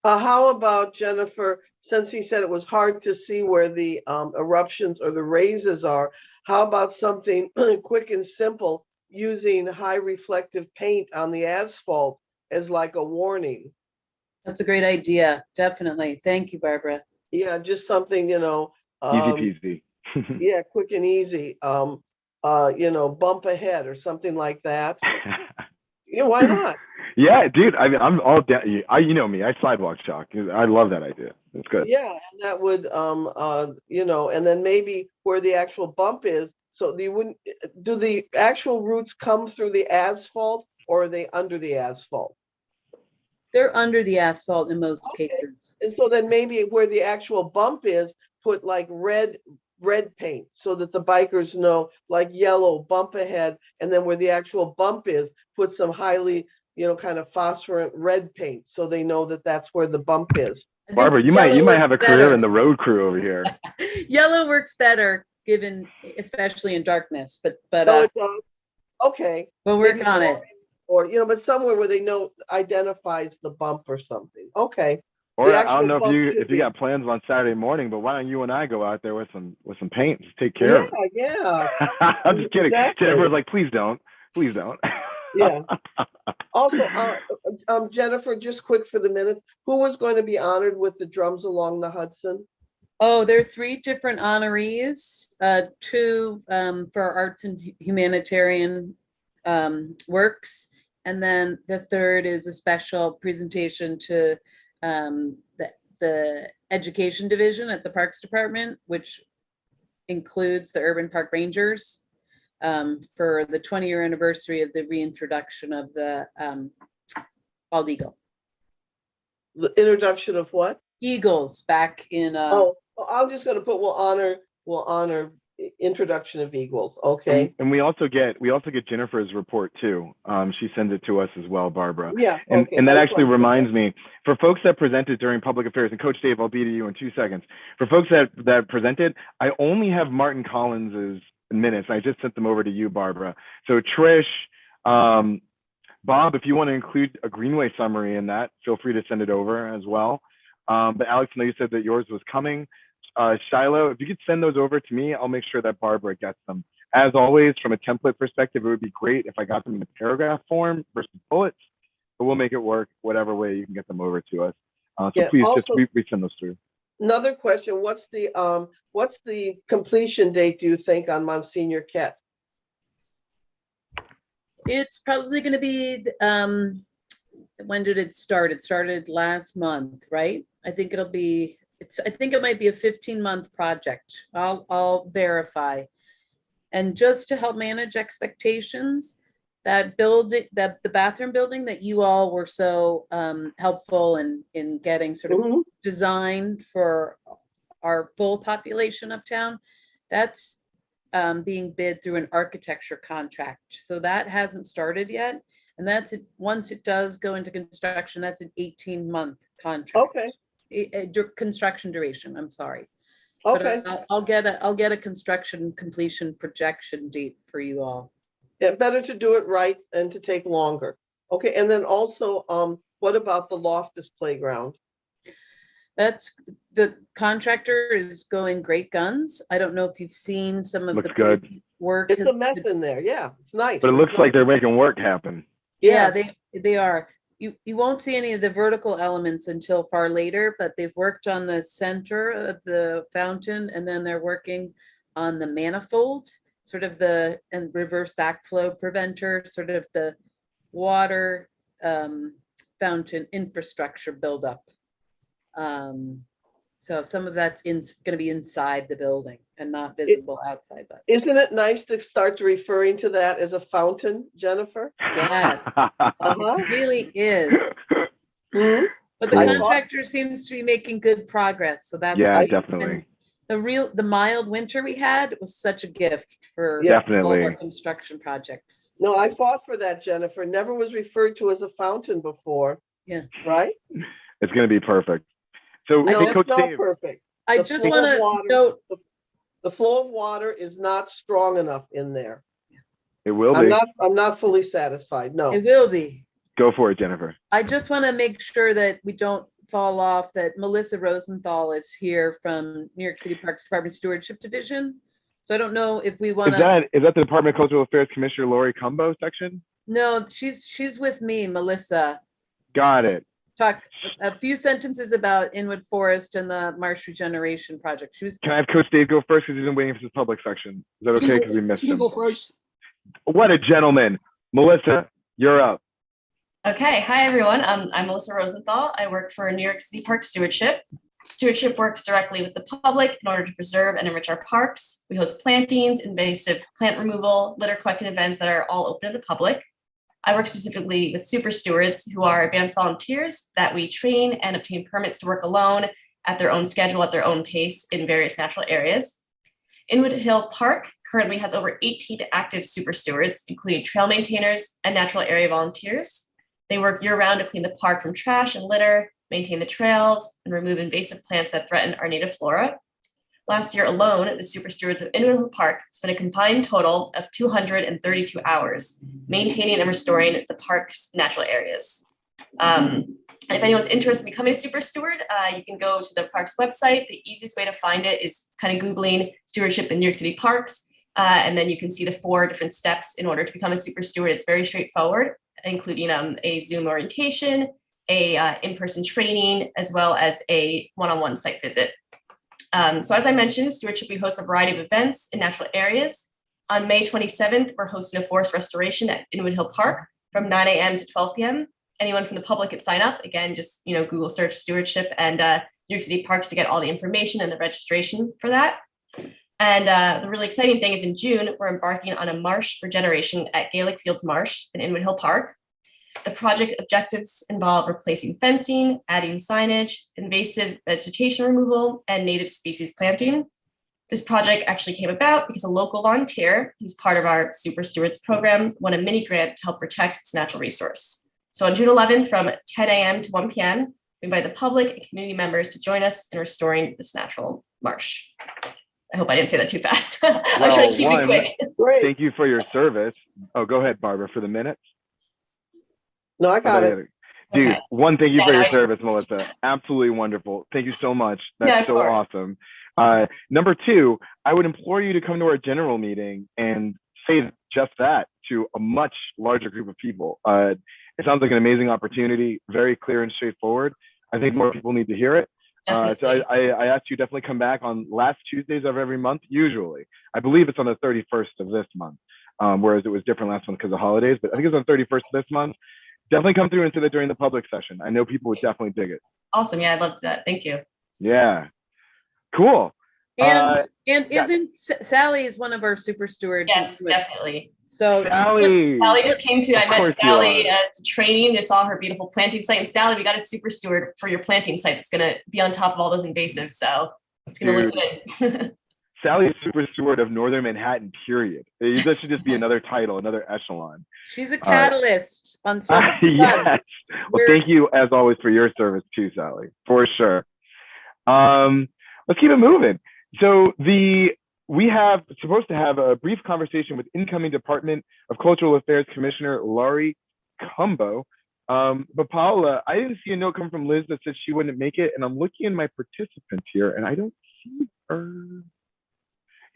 How about, Jennifer, since he said it was hard to see where the eruptions or the raises are, how about something quick and simple using high reflective paint on the asphalt as like a warning? That's a great idea. Definitely. Thank you, Barbara. Yeah, just something, Easy peasy. yeah, quick and easy. Bump ahead or something like that. Why not? Yeah, dude. I mean, I'm all down. You know me. I sidewalk chalk. I love that idea. It's good. Yeah, and that would, and then maybe where the actual bump is. So you wouldn't. Do the actual roots come through the asphalt, or are they under the asphalt? They're under the asphalt in most cases. And so then maybe where the actual bump is, put like red paint so that the bikers know, like yellow, bump ahead, and then where the actual bump is, put some highly, kind of phosphorescent red paint so they know that that's where the bump is. Barbara, you might have a career in the road crew over here. Yellow works better, especially in darkness. But it does. Okay. We'll work on it. Or but somewhere where they know identifies the bump or something. Okay. Or I don't know if you got plans on Saturday morning, but why don't you and I go out there with some paint? Just take care of it. Yeah. I'm just kidding. Exactly. Jennifer's like, please don't. Yeah. Also, Jennifer, just quick for the minutes, who was going to be honored with the drums along the Hudson? Oh, there are 3 different honorees, 2 for arts and humanitarian works, and then the 3rd is a special presentation to the education division at the Parks Department, which includes the Urban Park Rangers, for the 20-year anniversary of the reintroduction of the bald eagle. The introduction of what? Eagles back in. I'm just going to put we'll honor introduction of eagles. Okay. And we also get Jennifer's report too. She sends it to us as well, Barbara. Yeah. And that actually reminds me, for folks that presented during public affairs, and Coach Dave, I'll be to you in 2 seconds. For folks that presented, I only have Martin Collins's minutes. I just sent them over to you, Barbara. So Trish, Bob, if you want to include a Greenway summary in that, feel free to send it over as well. But Alex, I know you said that yours was coming. Shiloh, if you could send those over to me, I'll make sure that Barbara gets them. As always, from a template perspective, it would be great if I got them in a paragraph form versus bullets, but we'll make it work whatever way you can get them over to us. So please just resend those through. Another question, what's the completion date, do you think, on Monsignor Kett? It's probably going to be, when did it start? It started last month, right? I think it'll be, I think it might be a 15-month project. I'll verify. And just to help manage expectations, that building, the bathroom building that you all were so helpful in getting sort of designed for our full population uptown, that's being bid through an architecture contract. So that hasn't started yet. And that's it. Once it does go into construction, that's an 18-month contract. Okay, Construction duration, I'm sorry. But okay. I'll get a construction completion projection date for you all. Yeah, better to do it right and to take longer. Okay, and then also, what about the Loftus Playground? That's, the contractor is going great guns. I don't know if you've seen some of Looks the good. work. It's a mess in there. Yeah, it's nice. But it looks like they're making work happen. Yeah, they are. You won't see any of the vertical elements until far later, but they've worked on the center of the fountain, and then they're working on the manifold, sort of the and reverse backflow preventer, sort of the water fountain infrastructure buildup. So some of that's going to be inside the building and not visible outside. But isn't it nice to start referring to that as a fountain, Jennifer? Yes, it really is. Mm-hmm. But the contractor seems to be making good progress. So that's great. Definitely. And the mild winter we had was such a gift for all of our construction projects. No, I fought for that, Jennifer. Never was referred to as a fountain before. Yeah. Right? It's going to be perfect. So, no, it's Coach not Dave, perfect. I just want to note the flow of water is not strong enough in there. It will be. I'm not fully satisfied. No. It will be. Go for it, Jennifer. I just want to make sure that we don't fall off, that Melissa Rosenthal is here from New York City Parks Department Stewardship Division. So I don't know if we want to. Is that the Department of Cultural Affairs Commissioner Lori Cumbo section? No, she's with me, Melissa. Got it. Talk a few sentences about Inwood Forest and the Marsh Regeneration project. Can I have Coach Dave go first because he's been waiting for his public section? Is that okay? Because we missed him. You go first. What a gentleman. Melissa, you're up. Okay, hi everyone. I'm Melissa Rosenthal. I work for New York City Park Stewardship. Stewardship works directly with the public in order to preserve and enrich our parks. We host plantings, invasive plant removal, litter collecting events that are all open to the public. I work specifically with super stewards, who are advanced volunteers that we train and obtain permits to work alone at their own schedule, at their own pace in various natural areas. Inwood Hill Park currently has over 18 active super stewards, including trail maintainers and natural area volunteers. They work year-round to clean the park from trash and litter, maintain the trails, and remove invasive plants that threaten our native flora. Last year alone, the super stewards of Inwood Hill Park spent a combined total of 232 hours maintaining and restoring the park's natural areas. And if anyone's interested in becoming a super steward, you can go to the park's website. The easiest way to find it is kind of Googling stewardship in New York City parks. And then you can see the 4 different steps in order to become a super steward. It's very straightforward, including a Zoom orientation, a in-person training, as well as a one-on-one site visit. So as I mentioned, Stewardship, we host a variety of events in natural areas. On May 27th, we're hosting a forest restoration at Inwood Hill Park from 9 a.m. to 12 p.m. Anyone from the public can sign up. Again, just Google search Stewardship and New York City Parks to get all the information and the registration for that. And the really exciting thing is in June, we're embarking on a marsh regeneration at Gaelic Fields Marsh in Inwood Hill Park. The project objectives involve replacing fencing, adding signage, invasive vegetation removal, and native species planting. This project actually came about because a local volunteer, who's part of our Super Stewards program, won a mini grant to help protect its natural resource. So on June 11th from 10 a.m. to 1 p.m., we invite the public and community members to join us in restoring this natural marsh. I hope I didn't say that too fast. I'll try to keep it quick. Thank you for your service. Oh, go ahead, Barbara, for the minutes. No, I got it. Dude, Okay. thank you for your service, Melissa. Absolutely wonderful. Thank you so much. That's so awesome. Number 2, I would implore you to come to our general meeting and say just that to a much larger group of people. It sounds like an amazing opportunity, very clear and straightforward. I think more people need to hear it. So I asked you to definitely come back on last Tuesdays of every month, usually. I believe it's on the 31st of this month, whereas it was different last month because of holidays, but I think it's on the 31st of this month. Definitely come through and say that during the public session. I know people would definitely dig it. Awesome. Yeah, I loved that. Thank you. Yeah. Cool. And isn't Sally is one of our super stewards? Yes, definitely. So Sally just came to, I met Sally at training, just saw her beautiful planting site. And Sally, we got a super steward for your planting site that's going to be on top of all those invasives. So it's going to look good. Sally is super steward of Northern Manhattan, period. That should just be another title, another echelon. She's a catalyst on so much fun. Yes. Well, thank you as always for your service too, Sally, for sure. Let's keep it moving. So we have supposed to have a brief conversation with incoming Department of Cultural Affairs Commissioner Laurie Cumbo. But Paula, I didn't see a note come from Liz that said she wouldn't make it, and I'm looking at my participants here, and I don't see her.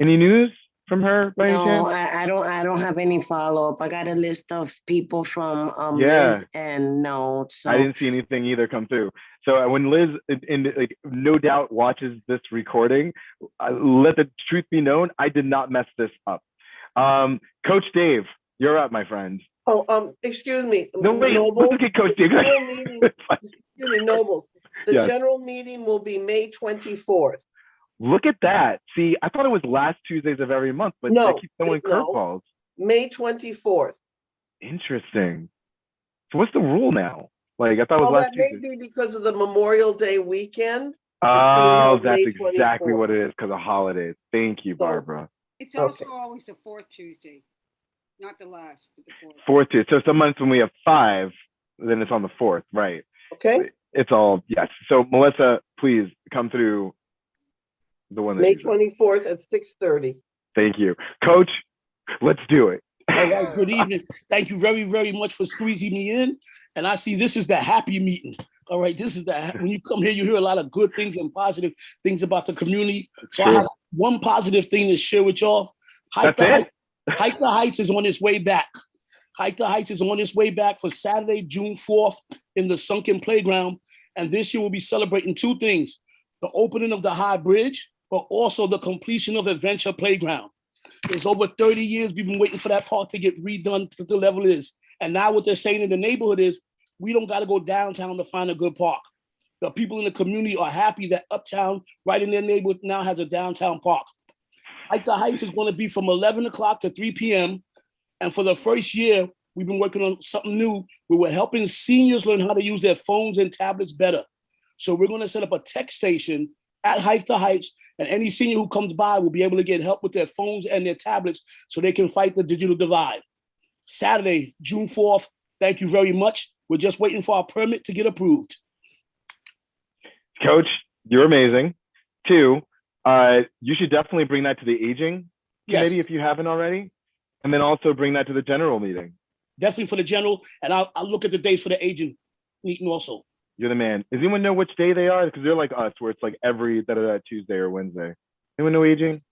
Any news from her by any No, chance? I don't have any follow-up. I got a list of people from Yeah. Liz and no, so I didn't see anything either come through. So when Liz, like, no doubt watches this recording, let the truth be known, I did not mess this up. Coach Dave, you're up, my friend. Oh, excuse me. No, wait, Noble, let's get Coach Dave. the general meeting- excuse me, Noble. The Yes. general meeting will be May 24th. Look at that. See, I thought it was last Tuesdays of every month, but No, they keep throwing no. curveballs. May 24th. Interesting. So what's the rule now? Like, I thought it was Well, last that may Tuesday. be because of the Memorial Day weekend. Oh, be that's May exactly 24th. what it is, because of holidays. Thank you, Barbara. It's also always the fourth Tuesday, not the last, but the fourth. Fourth Tuesday. So some months when we have 5, then it's on the 4th, right? Okay. It's all, yes. So Melissa, please come through the one that May you said. 24th at 6:30. Thank you. Coach, let's do it. All right, good evening. Thank you very, very much for squeezing me in. And I see this is the happy meeting. All right, this is when you come here, you hear a lot of good things and positive things about the community. So I have one positive thing to share with y'all. Hike the Heights is on its way back. Hike the Heights is on its way back for Saturday, June 4th in the Sunken Playground. And this year we'll be celebrating 2 things: the opening of the Highbridge, but also the completion of Adventure Playground. It's over 30 years we've been waiting for that park to get redone to the level it is. And now what they're saying in the neighborhood is we don't got to go downtown to find a good park. The people in the community are happy that Uptown, right in their neighborhood, now has a downtown park. Hike the Heights is going to be from 11 o'clock to 3 p.m. And for the first year, we've been working on something new. We were helping seniors learn how to use their phones and tablets better. So we're going to set up a tech station at Hike the Heights, and any senior who comes by will be able to get help with their phones and their tablets so they can fight the digital divide. Saturday, June 4th, thank you very much. We're just waiting for our permit to get approved. Coach, you're amazing. 2, you should definitely bring that to the aging committee if you haven't already. And then also bring that to the general meeting. Definitely for the general, and I'll look at the dates for the aging meeting also. You're the man. Does anyone know which day they are? Because they're like us, where it's like every Tuesday or Wednesday. Anyone know aging?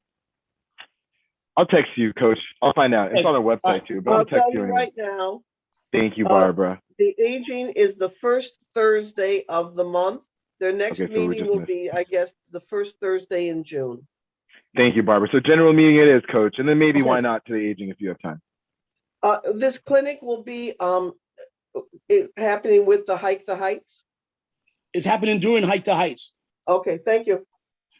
I'll text you, Coach. I'll find out. It's on our website too, but I'll text tell you you anyway. right now. Thank you, Barbara. The aging is the first Thursday of the month. Their next Okay, so we're meeting just will missed. be, I guess, the first Thursday in June. Thank you, Barbara. So general meeting it is, Coach, and then maybe Okay. why not to the aging if you have time. This clinic will be happening with the Hike the Heights. It's happening during Hike the Heights. Okay, thank you.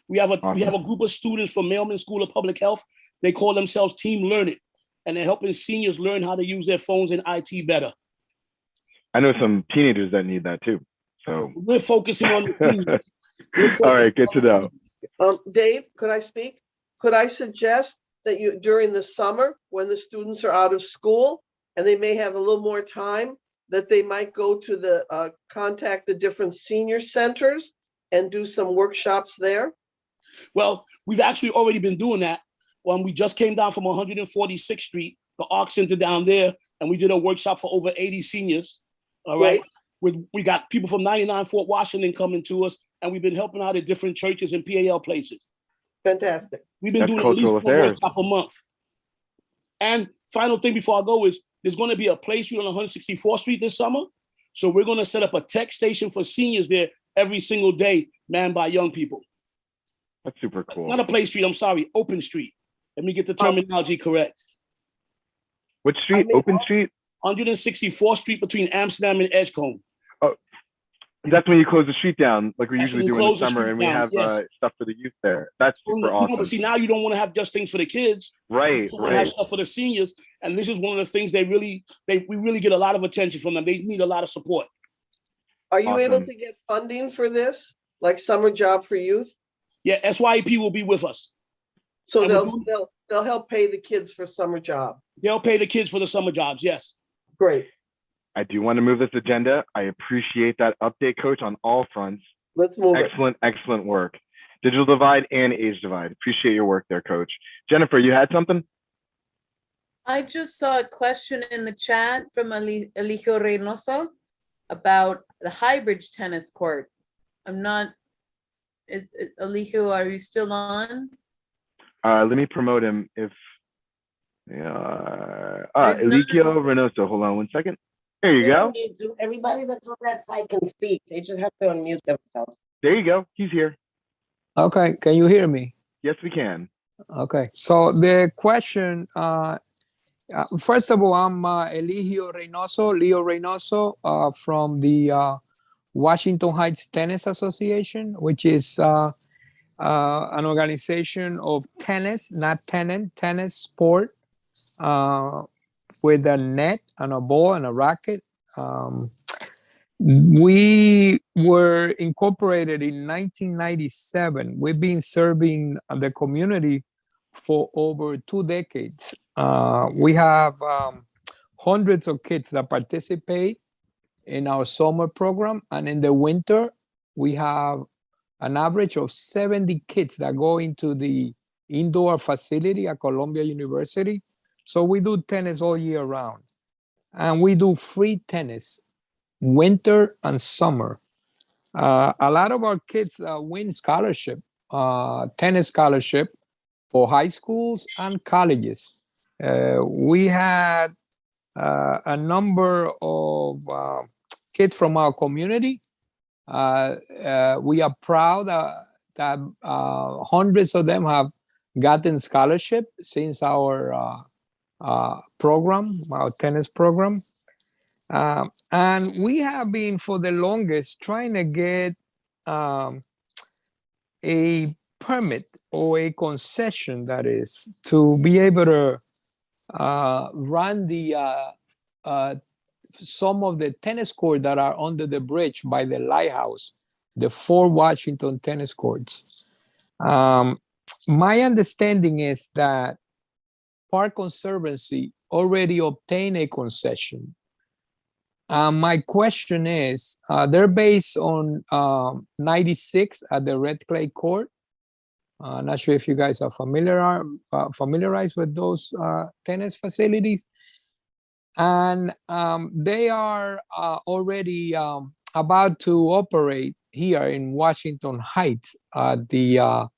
We have a group of students from Mailman School of Public Health. They call themselves Team Learn It, and they're helping seniors learn how to use their phones and IT better. I know some teenagers that need that too. So we're focusing on the teens. All right, good to know. Dave, could I speak? Could I suggest that you, during the summer, when the students are out of school and they may have a little more time, that they might go to the, contact the different senior centers and do some workshops there? Well, we've actually already been doing that. When we just came down from 146th Street, the Arc Center down there, and we did a workshop for over 80 seniors. All right. We got people from 99 Fort Washington coming to us, and we've been helping out at different churches and PAL places. Fantastic. We've been doing at least one workshop a month. And final thing before I go is there's going to be a play street on 164th Street this summer. So we're going to set up a tech station for seniors there every single day, manned by young people. That's super cool. Not a play street, I'm sorry, open street. Let me get the terminology correct. Which street? Open Street? 164th Street between Amsterdam and Edgecombe. Oh, that's when you close the street down, like we That's usually when do we in the close the summer, street and we down, have yes. stuff for the youth there. That's super awesome. But see, now you don't want to have just things for the kids. Right, You want to have right. stuff for the seniors, and this is one of the things we really get a lot of attention from them. They need a lot of support. Are you able Awesome. to get funding for this, like summer job for youth? Yeah, SYEP will be with us. So And we're they'll help pay the kids for summer job. They'll pay the kids for the summer jobs. Yes. Great. I do want to move this agenda. I appreciate that update, Coach, on all fronts. Let's move it. Excellent work. Digital divide and age divide. Appreciate your work there, Coach. Jennifer, you had something? I just saw a question in the chat from Eligio Reynoso about the Highbridge tennis court. I'm not, Eligio, are you still on? Let me promote him if, Eligio Reynoso, hold on one second. There you go. Everybody that's on that side can speak. They just have to unmute themselves. There you go. He's here. Okay, can you hear me? Yes, we can. Okay, so the question, first of all, I'm Eligio Reynoso, Leo Reynoso, from the Washington Heights Tennis Association, which is an organization of tennis, not tennis sport, with a net and a ball and a racket. We were incorporated in 1997. We've been serving the community for over 2 decades. We have hundreds of kids that participate in our summer program, and in the winter, we have an average of 70 kids that go into the indoor facility at Columbia University. So we do tennis all year round, and we do free tennis winter and summer. A lot of our kids win scholarship, tennis scholarship for high schools and colleges. We had a number of kids from our community. We are proud that hundreds of them have gotten scholarship since our program, our tennis program. And we have been for the longest trying to get a permit or a concession, that is, to be able to run the some of the tennis courts that are under the bridge by the lighthouse, the 4 Washington tennis courts. My understanding is that Park Conservancy already obtained a concession. My question is, they're based on 96 at the Red Clay Court. Not sure if you guys are familiarized with those tennis facilities. And they are already about to operate here in Washington Heights at the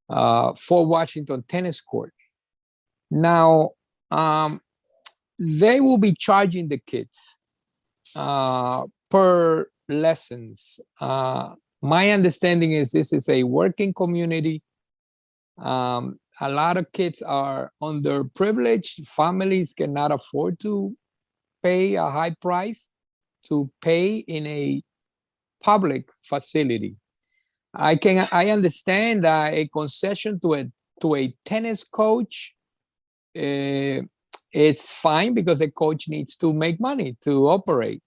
Fort Washington Tennis Court. Now, they will be charging the kids per lessons. My understanding is this is a working community. A lot of kids are underprivileged. Families cannot afford to pay a high price to pay in a public facility. I understand that a concession to a tennis coach, it's fine because the coach needs to make money to operate.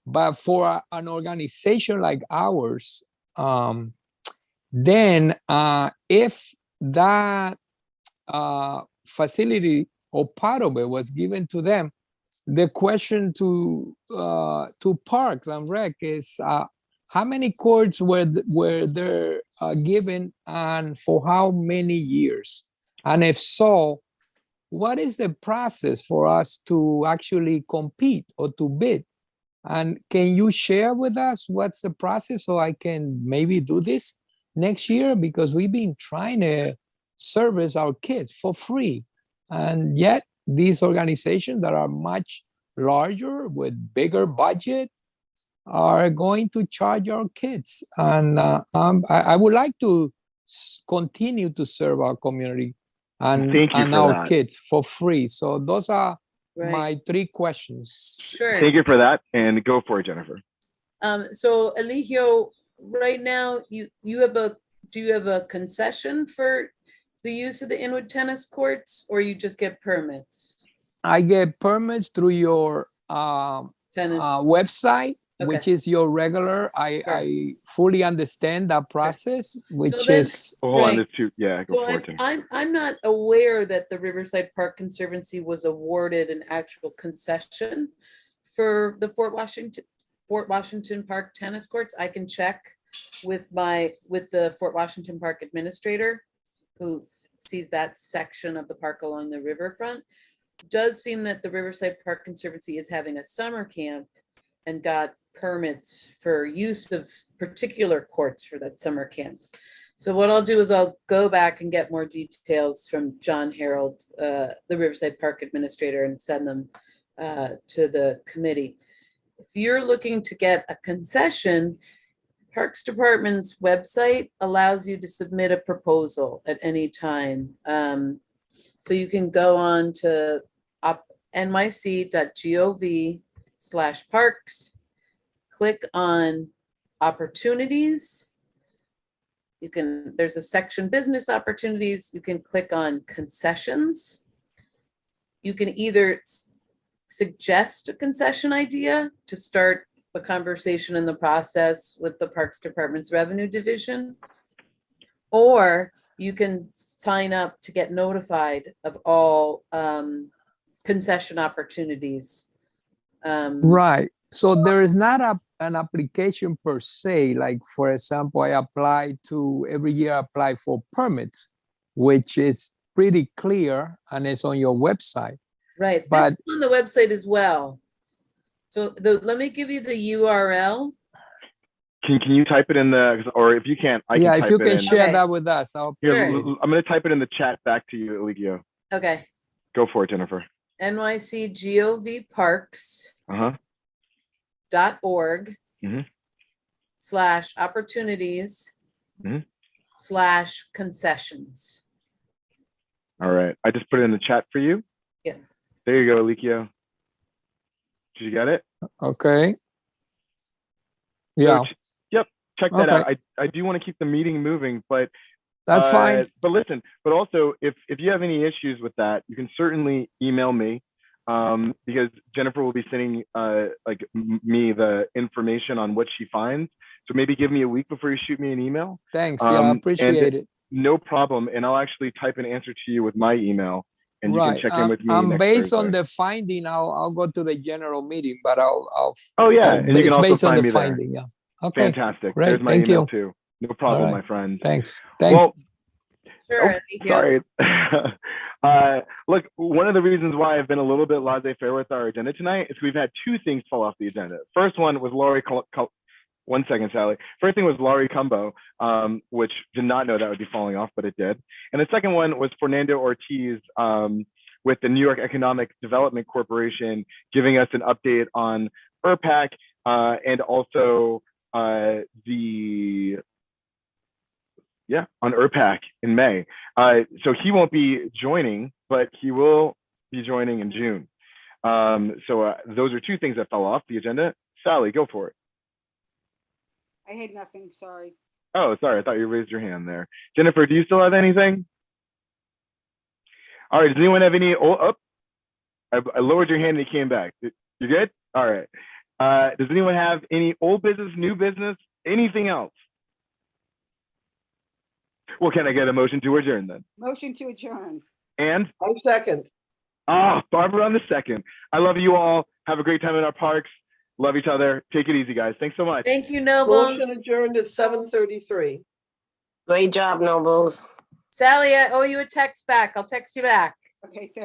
But for an organization like ours, then if that facility or part of it was given to them, the question to Parks and Rec is how many courts were there given, and for how many years? And if so, what is the process for us to actually compete or to bid? And can you share with us what's the process so I can maybe do this next year? Because we've been trying to service our kids for free. And yet these organizations that are much larger with bigger budget are going to charge our kids. And I would like to continue to serve our community and our kids for free. So those are my 3 questions. Sure. Thank you for that, and go for it, Jennifer. So Eligio, right now, do you have a concession for the use of the Inwood tennis courts, or you just get permits? I get permits through your website, which is your regular. I fully understand that process, which is. Oh, hold on, there's two. Yeah, go So for it, Tim. I'm not aware that the Riverside Park Conservancy was awarded an actual concession for the Fort Washington Park tennis courts. I can check with the Fort Washington Park administrator, who sees that section of the park along the riverfront. It does seem that the Riverside Park Conservancy is having a summer camp and got permits for use of particular courts for that summer camp. So what I'll do is I'll go back and get more details from John Harold, the Riverside Park administrator, and send them to the committee. If you're looking to get a concession, Parks Department's website allows you to submit a proposal at any time. So you can go on to nyc.gov/parks, click on opportunities. There's a section business opportunities. You can click on concessions. You can either suggest a concession idea to start a conversation in the process with the Parks Department's Revenue Division, or you can sign up to get notified of all concession opportunities. Right. So there is not an application per se. Like, for example, every year I apply for permits, which is pretty clear and it's on your website. Right. But This is on the website as well. So let me give you the URL. Can you type it in or if you can't, I can type it in. if you can share that with us. Here, I'm going to type it in the chat back to you, Eligio. Okay. Go for it, Jennifer. nycgovparks.org /opportunities/concessions. All right. I just put it in the chat for you. Yeah. There you go, Eligio. Did you get it? Okay. Yeah. Yep. Check that out. I do want to keep the meeting moving, but that's fine. But listen, but also if you have any issues with that, you can certainly email me, because Jennifer will be sending me the information on what she finds. So maybe give me a week before you shoot me an email. Thanks. Yeah, I appreciate it. No problem. And I'll actually type an answer to you with my email, and you can check in with me. Based on the finding, I'll go to the general meeting, but I'll. Oh yeah, and you can also based on find the me finding. there. Yeah. Okay. Fantastic. Great. There's my Thank email you. too. No problem, Right. my friend. Thanks. Well, Sure. Sorry. Look, one of the reasons why I've been a little bit laissez-faire with our agenda tonight is we've had two things fall off the agenda. First one was Laurie. One second, Sally. First thing was Laurie Cumbo, which did not know that would be falling off, but it did. And the second one was Fernando Ortiz with the New York Economic Development Corporation giving us an update on ERPAC and also on ERPAC in May. So he won't be joining, but he will be joining in June. So those are two things that fell off the agenda. Sally, go for it. I had nothing, sorry. Oh, sorry. I thought you raised your hand there. Jennifer, do you still have anything? All right. Does anyone have any? I lowered your hand and it came back. You good? All right. Does anyone have any old business, new business, anything else? Well, can I get a motion to adjourn then? Motion to adjourn. And? I second. Barbara on the second. I love you all. Have a great time in our parks. Love each other. Take it easy, guys. Thanks so much. Thank you, Nobles. Motion adjourned at 7:33. Great job, Nobles. Sally, I owe you a text back. I'll text you back. Okay,